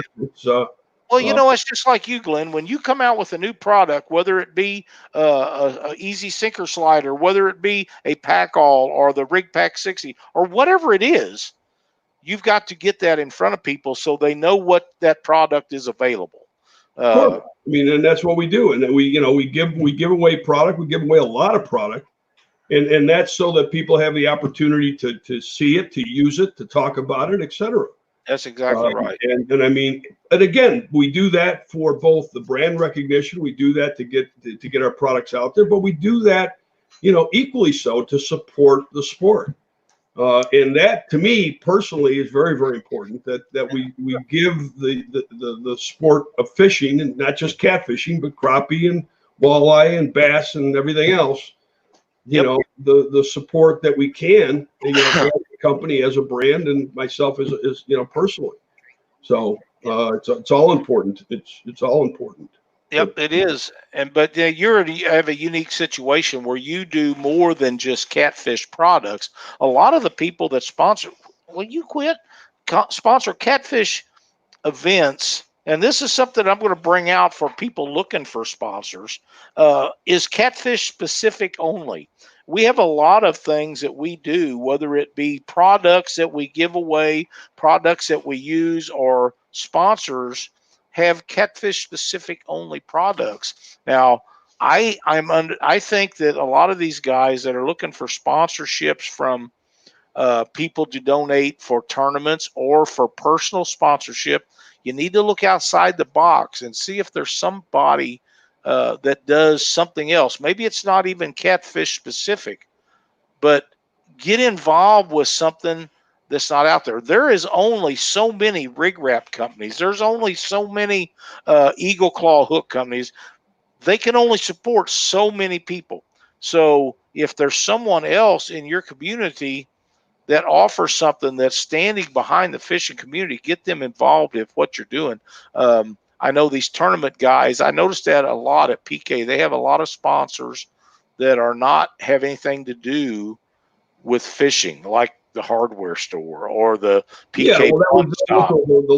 It's just like you, Glenn. When you come out with a new product, whether it be a easy sinker slider, whether it be a pack all or the Rig Pack 60 or whatever it is, you've got to get that in front of people so they know what that product is available. I mean, and that's what we do. And then we give away product. We give away a lot of product. And that's so that people have the opportunity to see it, to use it, to talk about it, etc. That's exactly right. And I mean, and again, we do that for both the brand recognition. We do that to get our products out there, but we do that, equally so to support the sport. And that, to me personally, is very, very important. That we give the sport of fishing, and not just catfishing, but crappie and walleye and bass and everything else. The support that we can. As a company, as a brand, and myself as personally. So it's all important. It's all important. Yep, it is. But you have a unique situation where you do more than just catfish products. A lot of the people that sponsor, sponsor catfish events, and this is something I'm going to bring out for people looking for sponsors, is catfish specific only. We have a lot of things that we do, whether it be products that we give away, products that we use, or sponsors have catfish specific only products. Now, I think that a lot of these guys that are looking for sponsorships from people to donate for tournaments or for personal sponsorship, you need to look outside the box and see if there's somebody that does something else. Maybe it's not even catfish specific, but get involved with something that's not out there. There is only so many rig wrap companies. There's only so many eagle claw hook companies. They can only support so many people. So if there's someone else in your community that offers something that's standing behind the fishing community, get them involved with what you're doing. I know these tournament guys, I noticed that a lot at PK. They have a lot of sponsors that are not have anything to do with fishing, like the hardware store or the PK. The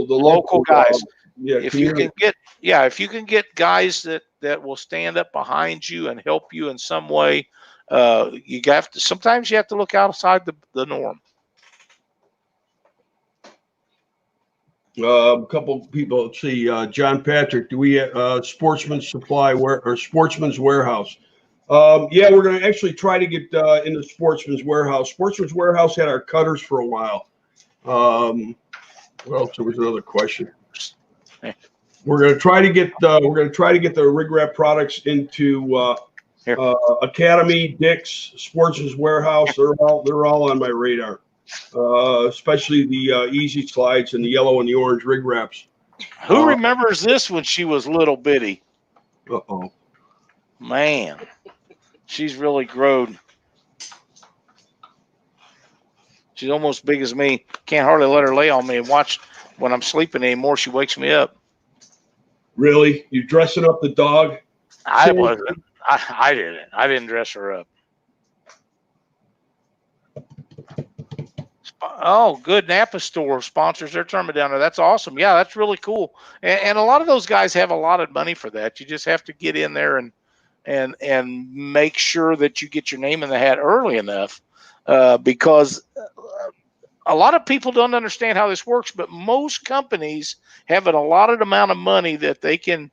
local guys. If you can get guys that will stand up behind you and help you in some way, sometimes you have to look outside the norm. A couple people. Let's see, John Patrick. Do we have Sportsman's Supply or Sportsman's Warehouse? Yeah, we're going to actually try to get into Sportsman's Warehouse. Sportsman's Warehouse had our cutters for a while. What else? There was another question. We're going to try to get the rig wrap products into Academy, Dick's, Sportsman's Warehouse. They're all on my radar. Especially the easy slides and the yellow and the orange rig wraps. Who remembers this when she was little bitty? Uh-oh. Man, she's really grown. She's almost big as me. Can't hardly let her lay on me and watch when I'm sleeping anymore. She wakes me up. Really? You dressing up the dog? I wasn't. I didn't. I didn't dress her up. Oh, good. Napa store sponsors their tournament down there. That's awesome. Yeah, that's really cool. And a lot of those guys have a lot of money for that. You just have to get in there and make sure that you get your name in the hat early enough, because a lot of people don't understand how this works. But most companies have an allotted amount of money that they can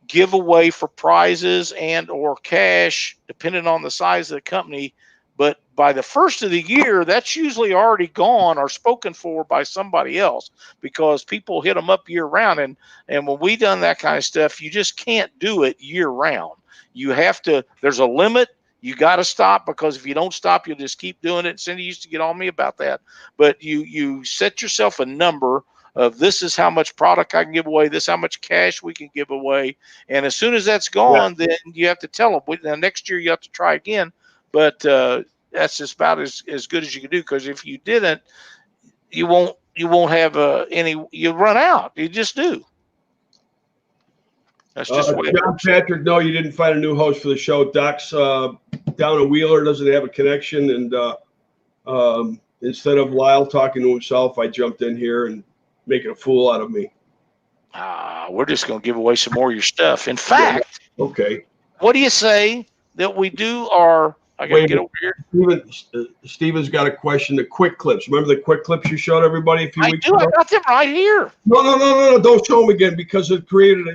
give away for prizes and or cash, depending on the size of the company. But by the first of the year, that's usually already gone or spoken for by somebody else, because people hit them up year round. And when we done that kind of stuff, you just can't do it year round. You have to, there's a limit. You got to stop, because if you don't stop, you'll just keep doing it. Cindy used to get on me about that. But you set yourself a number of, this is how much product I can give away, this is how much cash we can give away. And as soon as that's gone, then you have to tell them, now next year you have to try again. But that's just about as good as you can do, because if you didn't, you won't have you run out. You just do. That's just the way it John works. Patrick, no, you didn't find a new host for the show. Doc's down in Wheeler, doesn't have a connection, and instead of Lyle talking to himself, I jumped in here and making a fool out of me. We're just going to give away some more of your stuff. In fact, okay. What do you say that we do our? I got to get over here. Steven's got a question. The quick clips. Remember the quick clips you showed everybody a few weeks ago? I got them right here. No. Don't show them again, because it created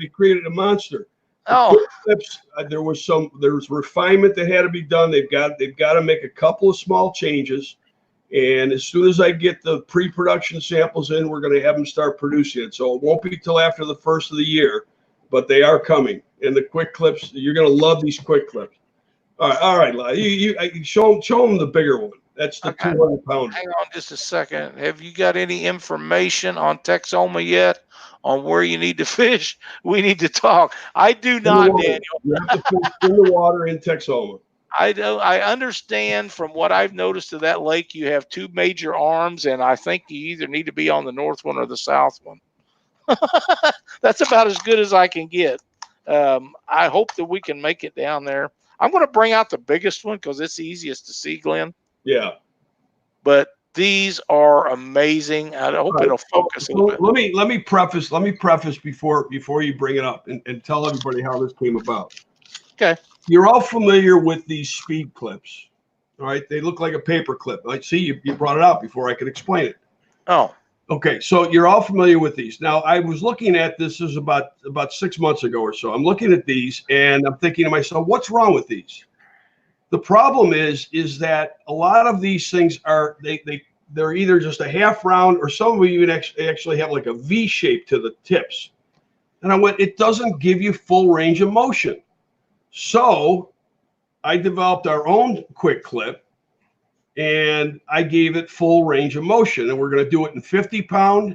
a monster. Quick clips, there was refinement that had to be done. They've got to make a couple of small changes, And as soon as I get the pre-production samples in, we're going to have them start producing it. So it won't be till after the first of the year, but they are coming. And the quick clips, you're going to love these quick clips. All right, show them the bigger one. That's the 200 pounder. Hang on just a second. Have you got any information on Texoma yet on where you need to fish? We need to talk. I do not, Daniel. You have to fish in the water in Texoma. I understand from what I've noticed of that lake, you have two major arms, and I think you either need to be on the north one or the south one. That's about as good as I can get. I hope that we can make it down there. I'm going to bring out the biggest one because it's easiest to see, Glenn. Yeah. But these are amazing. I hope it'll focus a little bit. Let me preface before you bring it up and tell everybody how this came about. Okay. You're all familiar with these speed clips. All right. They look like a paper clip. Like, see, you brought it out before I could explain it. Oh. Okay. So you're all familiar with these. Now, I was looking at this is about 6 months ago or so. I'm looking at these and I'm thinking to myself, what's wrong with these? The problem is that a lot of these things are they're either just a half round or some of them even actually have like a V shape to the tips. And I went, it doesn't give you full range of motion. So I developed our own quick clip and I gave it full range of motion. And we're going to do it in 50 pound,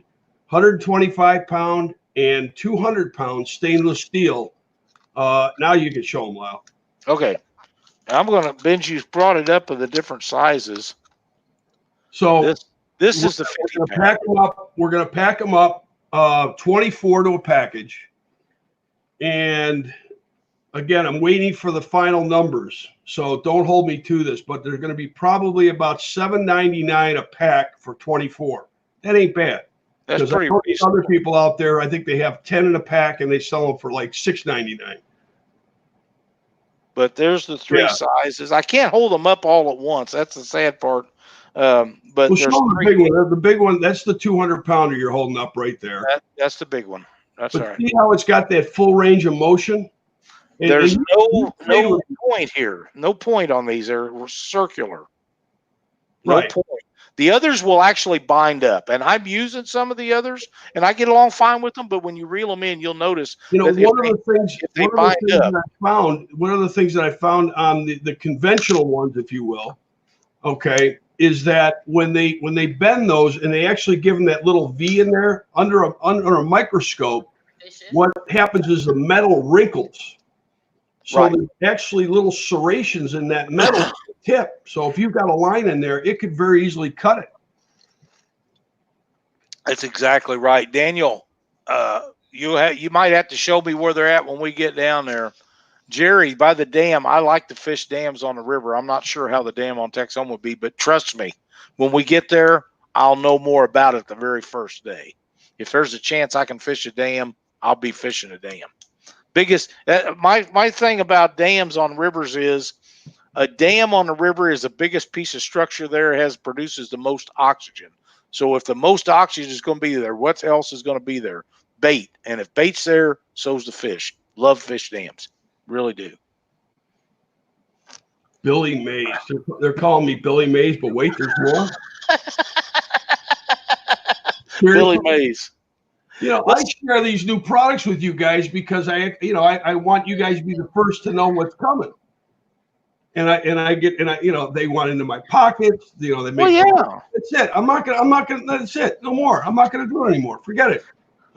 125 pound, and 200 pound stainless steel. Now you can show them, Lyle. Okay. I'm going to, Benji's brought it up of the different sizes. So this is the 50 pound. Pack them up. We're going to pack them up 24 to a package. And again, I'm waiting for the final numbers. So don't hold me to this, but they're going to be probably about $7.99 a pack for 24. That ain't bad. That's pretty reasonable. Other people out there, I think they have 10 in a pack and they sell them for like $6.99. But there's the three sizes. I can't hold them up all at once. That's the sad part. But there's the big one. The big one, that's the 200 pounder you're holding up right there. That's the big one. That's all right. See how it's got that full range of motion? There's no point here. No point on these. They're circular. No point. The others will actually bind up, and I'm using some of the others, and I get along fine with them. But when you reel them in, you'll notice. One of the things that I found on the conventional ones, if you will, okay, is that when they bend those and they actually give them that little V in there under a microscope, what happens is the metal wrinkles. So there's actually little serrations in that metal tip. So if you've got a line in there, it could very easily cut it. That's exactly right. Daniel, you might have to show me where they're at when we get down there. Jerry, by the dam, I like to fish dams on the river. I'm not sure how the dam on Texoma would be, but trust me, when we get there, I'll know more about it the very first day. If there's a chance I can fish a dam, I'll be fishing a dam. My thing about dams on rivers is a dam on the river is the biggest piece of structure there, produces the most oxygen. So if the most oxygen is going to be there, what else is going to be there? Bait. And if bait's there, so's the fish. Love fish dams. Really do. Billy Mays. They're calling me Billy Mays, but wait, there's more. Billy Mays. I share these new products with you guys because I want you guys to be the first to know what's coming. And they want into my pockets. They make. Well, yeah. That's it. I'm not gonna. That's it. No more. I'm not gonna do it anymore. Forget it.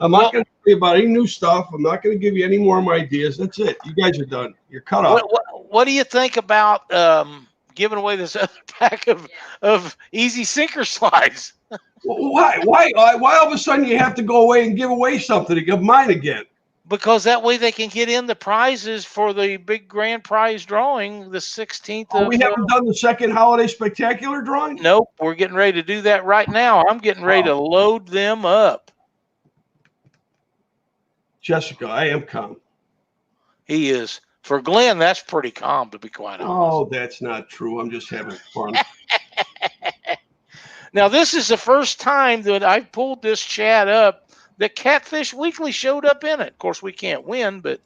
I'm not gonna tell you about any new stuff. I'm not gonna give you any more of my ideas. That's it. You guys are done. You're cut off. What do you think about giving away this other pack of easy sinker slides? Why all of a sudden you have to go away and give away something of mine again? Because that way they can get in the prizes for the big grand prize drawing the 16th. We haven't done the second holiday spectacular drawing? Nope. We're getting ready to do that right now. I'm getting ready to load them up. Jessica, I am calm. He is. For Glenn, that's pretty calm, to be quite honest. Oh, that's not true. I'm just having fun. Now, this is the first time that I've pulled this chat up that Catfish Weekly showed up in it. Of course, we can't win, but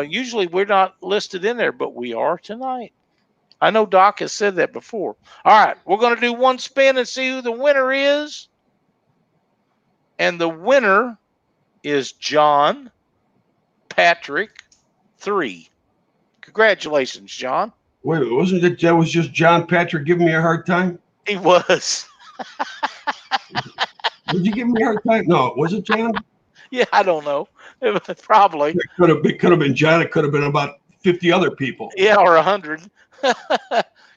usually we're not listed in there, but we are tonight. I know Doc has said that before. All right, we're going to do one spin and see who the winner is. And the winner is John Patrick 3. Congratulations, John. Wait, wasn't it that was just John Patrick giving me a hard time? He was. Did you give me a hard time? No, was it John? Yeah, I don't know. Probably. It could have been John. It could have been about 50 other people. Yeah, or 100.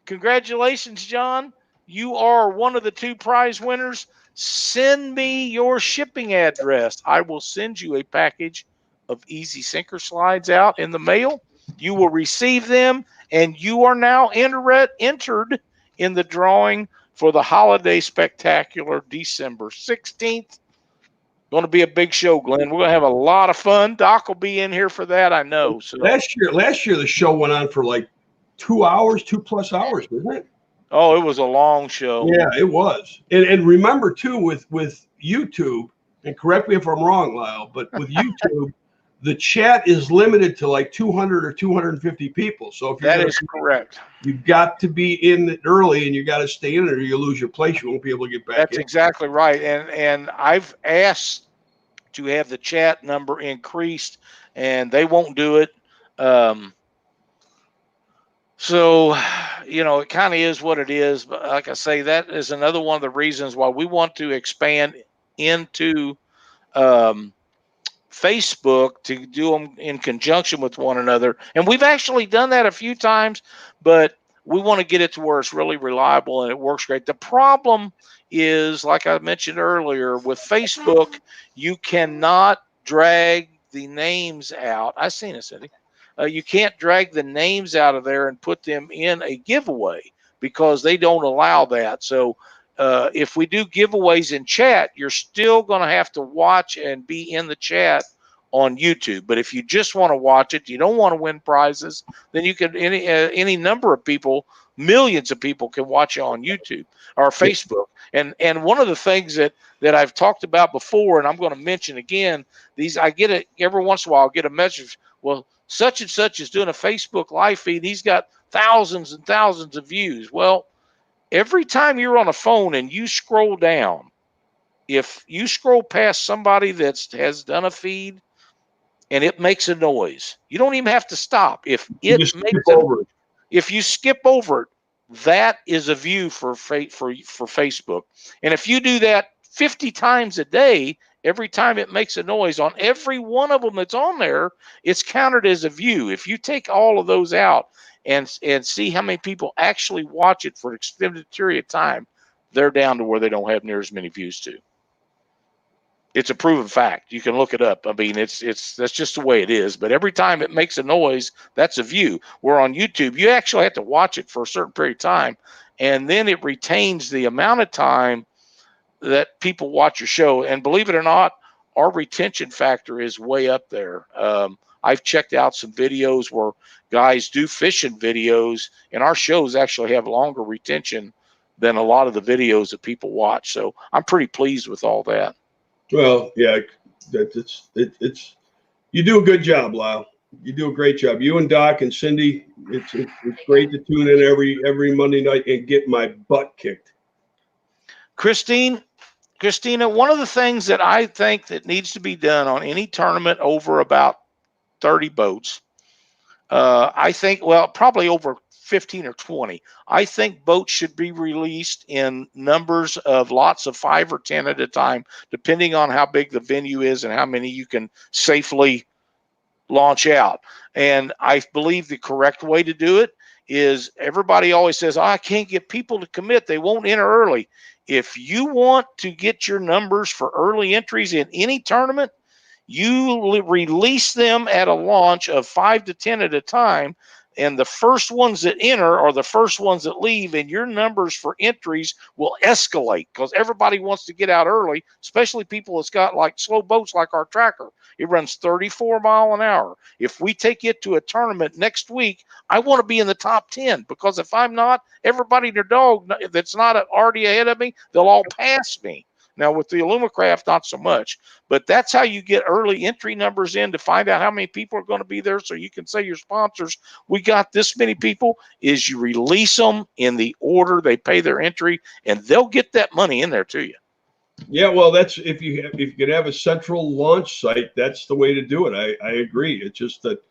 Congratulations, John. You are one of the 2 prize winners. Send me your shipping address. I will send you a package of Easy Sinker slides out in the mail. You will receive them, and you are now entered in the drawing for the Holiday Spectacular December 16th. Going to be a big show, Glenn. We're going to have a lot of fun. Doc will be in here for that, I know. So last year the show went on for like 2 hours, 2+ hours, wasn't it? Oh, it was a long show. Yeah, it was. And remember too, with YouTube, and correct me if I'm wrong, Lyle, but with YouTube, the chat is limited to like 200 or 250 people. So if that is correct, you've got to be in early, and you got to stay in it, or you lose your place. You won't be able to get back. That's exactly right. And I've asked to have the chat number increased, and they won't do it. So, it kind of is what it is. But like I say, that is another one of the reasons why we want to expand into Facebook to do them in conjunction with one another. And we've actually done that a few times, but we want to get it to where it's really reliable and it works great. The problem is, like I mentioned earlier, with Facebook, you cannot drag the names out. I seen it, Cindy. You can't drag the names out of there and put them in a giveaway because they don't allow that. So if we do giveaways in chat, you're still going to have to watch and be in the chat on YouTube. But if you just want to watch it, you don't want to win prizes, then you can any number of people, millions of people can watch it on YouTube or Facebook. And one of the things that I've talked about before, and I'm going to mention again, I get it every once in a while. I'll get a message. Well, such and such is doing a Facebook live feed. He's got thousands and thousands of views. Well, every time you're on a phone and you scroll down, if you scroll past somebody that has done a feed and it makes a noise, you don't even have to stop. If you skip over it, that is a view for Facebook. And if you do that 50 times a day, every time it makes a noise on every one of them that's on there, it's counted as a view. If you take all of those out and see how many people actually watch it for an extended period of time, they're down to where they don't have near as many views to. It's a proven fact. You can look it up. I mean, that's just the way it is. But every time it makes a noise, that's a view. Where on YouTube, you actually have to watch it for a certain period of time, and then it retains the amount of time that people watch your show. And believe it or not, our retention factor is way up there. I've checked out some videos where guys do fishing videos, and our shows actually have longer retention than a lot of the videos that people watch. So I'm pretty pleased with all that. Well, yeah, it's you do a good job, Lyle. You do a great job. You and Doc and Cindy, it's great to tune in every Monday night and get my butt kicked. Christina, one of the things that I think that needs to be done on any tournament over about 30 boats, I think, well, probably over 15 or 20, I think boats should be released in numbers of lots of 5 or 10 at a time, depending on how big the venue is and how many you can safely launch out. And I believe the correct way to do it is, everybody always says, I can't get people to commit. They won't enter early. If you want to get your numbers for early entries in any tournament, you release them at a launch of 5 to 10 at a time. And the first ones that enter are the first ones that leave, and your numbers for entries will escalate because everybody wants to get out early, especially people that's got like slow boats like our tracker. It runs 34 miles an hour. If we take it to a tournament next week, I want to be in the top 10, because if I'm not, everybody and their dog that's not already ahead of me, they'll all pass me. Now with the Illumicraft, not so much, but that's how you get early entry numbers in to find out how many people are going to be there. So you can say your sponsors, we got this many people, is you release them in the order they pay their entry, and they'll get that money in there to you. Yeah, well, that's if you could have a central launch site, that's the way to do it. I agree. It's just that,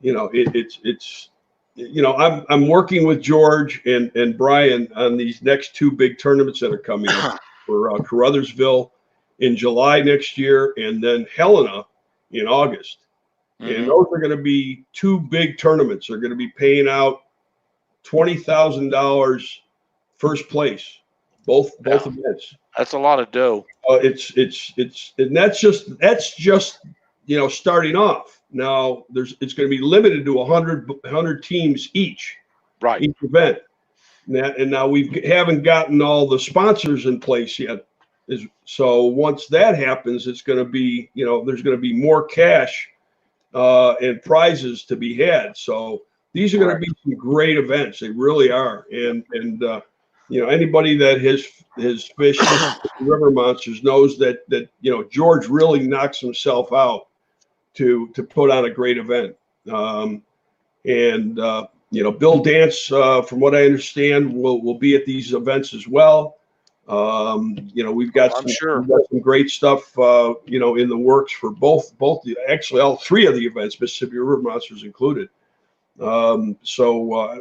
it's I'm working with George and Brian on these next two big tournaments that are coming up for Caruthersville in July next year, and then Helena in August. And those are going to be two big tournaments. They're going to be paying out $20,000 first place, both events. That's a lot of dough. And that's just starting off. Now it's going to be limited to 100 teams each event. And now we haven't gotten all the sponsors in place yet. So once that happens, it's going to be, there's going to be more cash and prizes to be had. So these are going to be some great events. They really are. And anybody that has fished river monsters knows that George really knocks himself out to put on a great event. Bill Dance, from what I understand, will be at these events as well. We've got some great stuff, in the works for actually all three of the events, Mississippi River Monsters included. I don't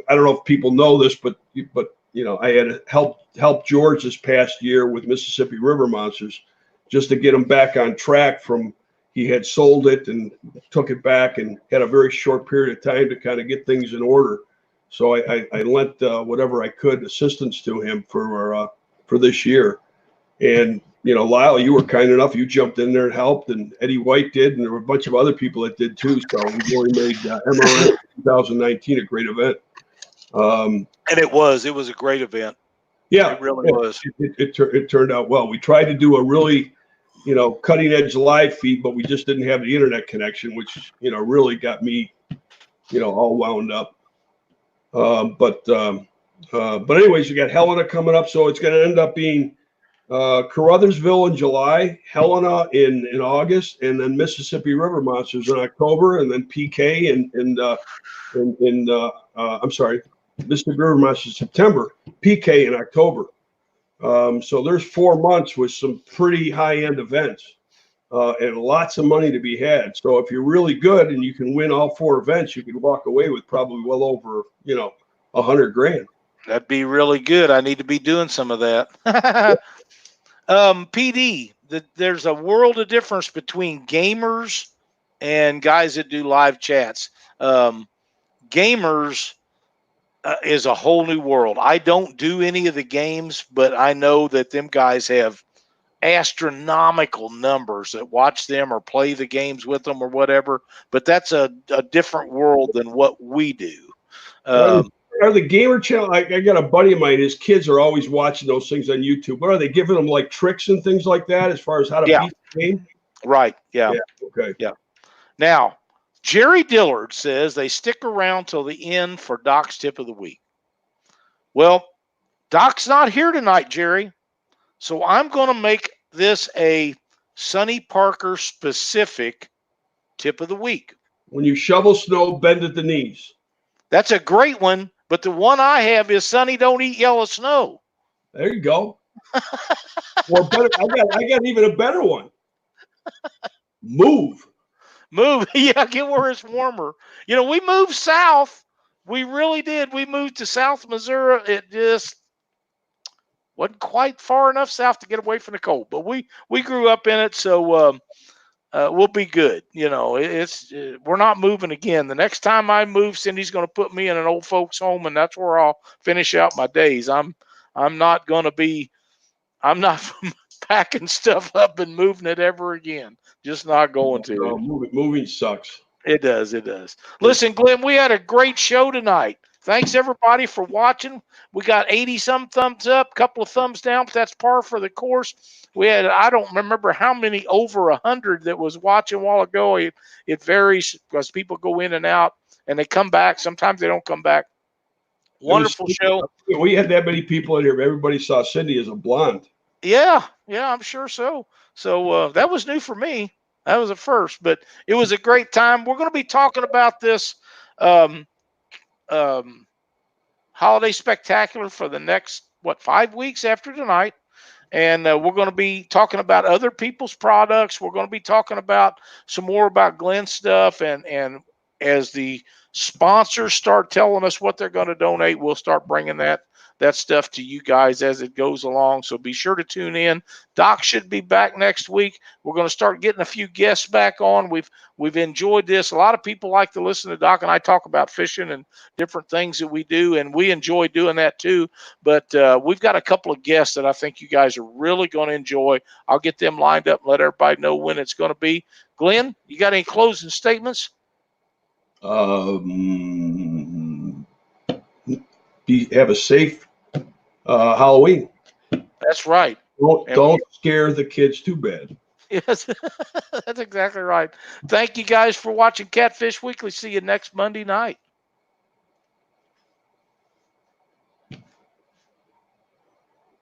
know if people know this, but I had helped George this past year with Mississippi River Monsters just to get him back on track from he had sold it and took it back and had a very short period of time to kind of get things in order. So I lent whatever I could assistance to him for this year. And, Lyle, you were kind enough. You jumped in there and helped, and Eddie White did, and there were a bunch of other people that did too. So we really made MRS 2019 a great event. And it was a great event. Yeah, it really was. It turned out well. We tried to do a really, cutting edge live feed, but we just didn't have the internet connection, which, really got me, all wound up. But anyways, you got Helena coming up. So it's going to end up being Caruthersville in July, Helena in August, and then Mississippi River Monsters in October, and then PK Mississippi River Monsters September, PK in October. So there's 4 months with some pretty high-end events and lots of money to be had. So if you're really good and you can win all 4 events, you can walk away with probably well over, $100,000. That'd be really good. I need to be doing some of that. PD, there's a world of difference between gamers and guys that do live chats. Gamers is a whole new world. I don't do any of the games, but I know that them guys have astronomical numbers that watch them or play the games with them or whatever. But that's a different world than what we do. Are the gamer channel? I got a buddy of mine. His kids are always watching those things on YouTube. What are they giving them, like tricks and things like that, as far as how to beat the game? Right. Yeah. Okay. Yeah. Now, Jerry Dillard says they stick around till the end for Doc's tip of the week. Well, Doc's not here tonight, Jerry, so I'm going to make this a Sonny Parker specific tip of the week. When you shovel snow, bend at the knees. That's a great one, but the one I have is Sonny, don't eat yellow snow. There you go. Well, better, I got even a better one. Move. Yeah, get where it's warmer. We moved south. We really did. We moved to South Missouri. It just wasn't quite far enough south to get away from the cold, but we grew up in it, so we'll be good. We're not moving again. The next time I move, Cindy's going to put me in an old folks home, and that's where I'll finish out my days. I'm not packing stuff up and moving it ever again. Just not going to. No, moving sucks. It does. Listen, Glenn, we had a great show tonight. Thanks, everybody, for watching. We got 80-some thumbs up, couple of thumbs down, but that's par for the course. We had, I don't remember how many, over 100 that was watching a while ago. It varies because people go in and out, and they come back. Sometimes they don't come back. Wonderful show. We had that many people in here. Everybody saw Cindy as a blonde. Yeah, Yeah, I'm sure so. So that was new for me. That was a first, but it was a great time. We're going to be talking about this um, um, holiday spectacular for the next, 5 weeks after tonight. And we're going to be talking about other people's products. We're going to be talking about some more about Glenn stuff, and as the sponsors start telling us what they're going to donate, we'll start bringing that stuff to you guys as it goes along. So be sure to tune in. Doc should be back next week. We're going to start getting a few guests back on. We've enjoyed this. A lot of people like to listen to Doc and I talk about fishing and different things that we do, and we enjoy doing that too. But we've got a couple of guests that I think you guys are really going to enjoy. I'll get them lined up and let everybody know when it's going to be. Glenn, you got any closing statements? Have a safe Halloween. That's right. Don't scare the kids too bad. Yes, that's exactly right. Thank you guys for watching Catfish Weekly. See you next Monday night.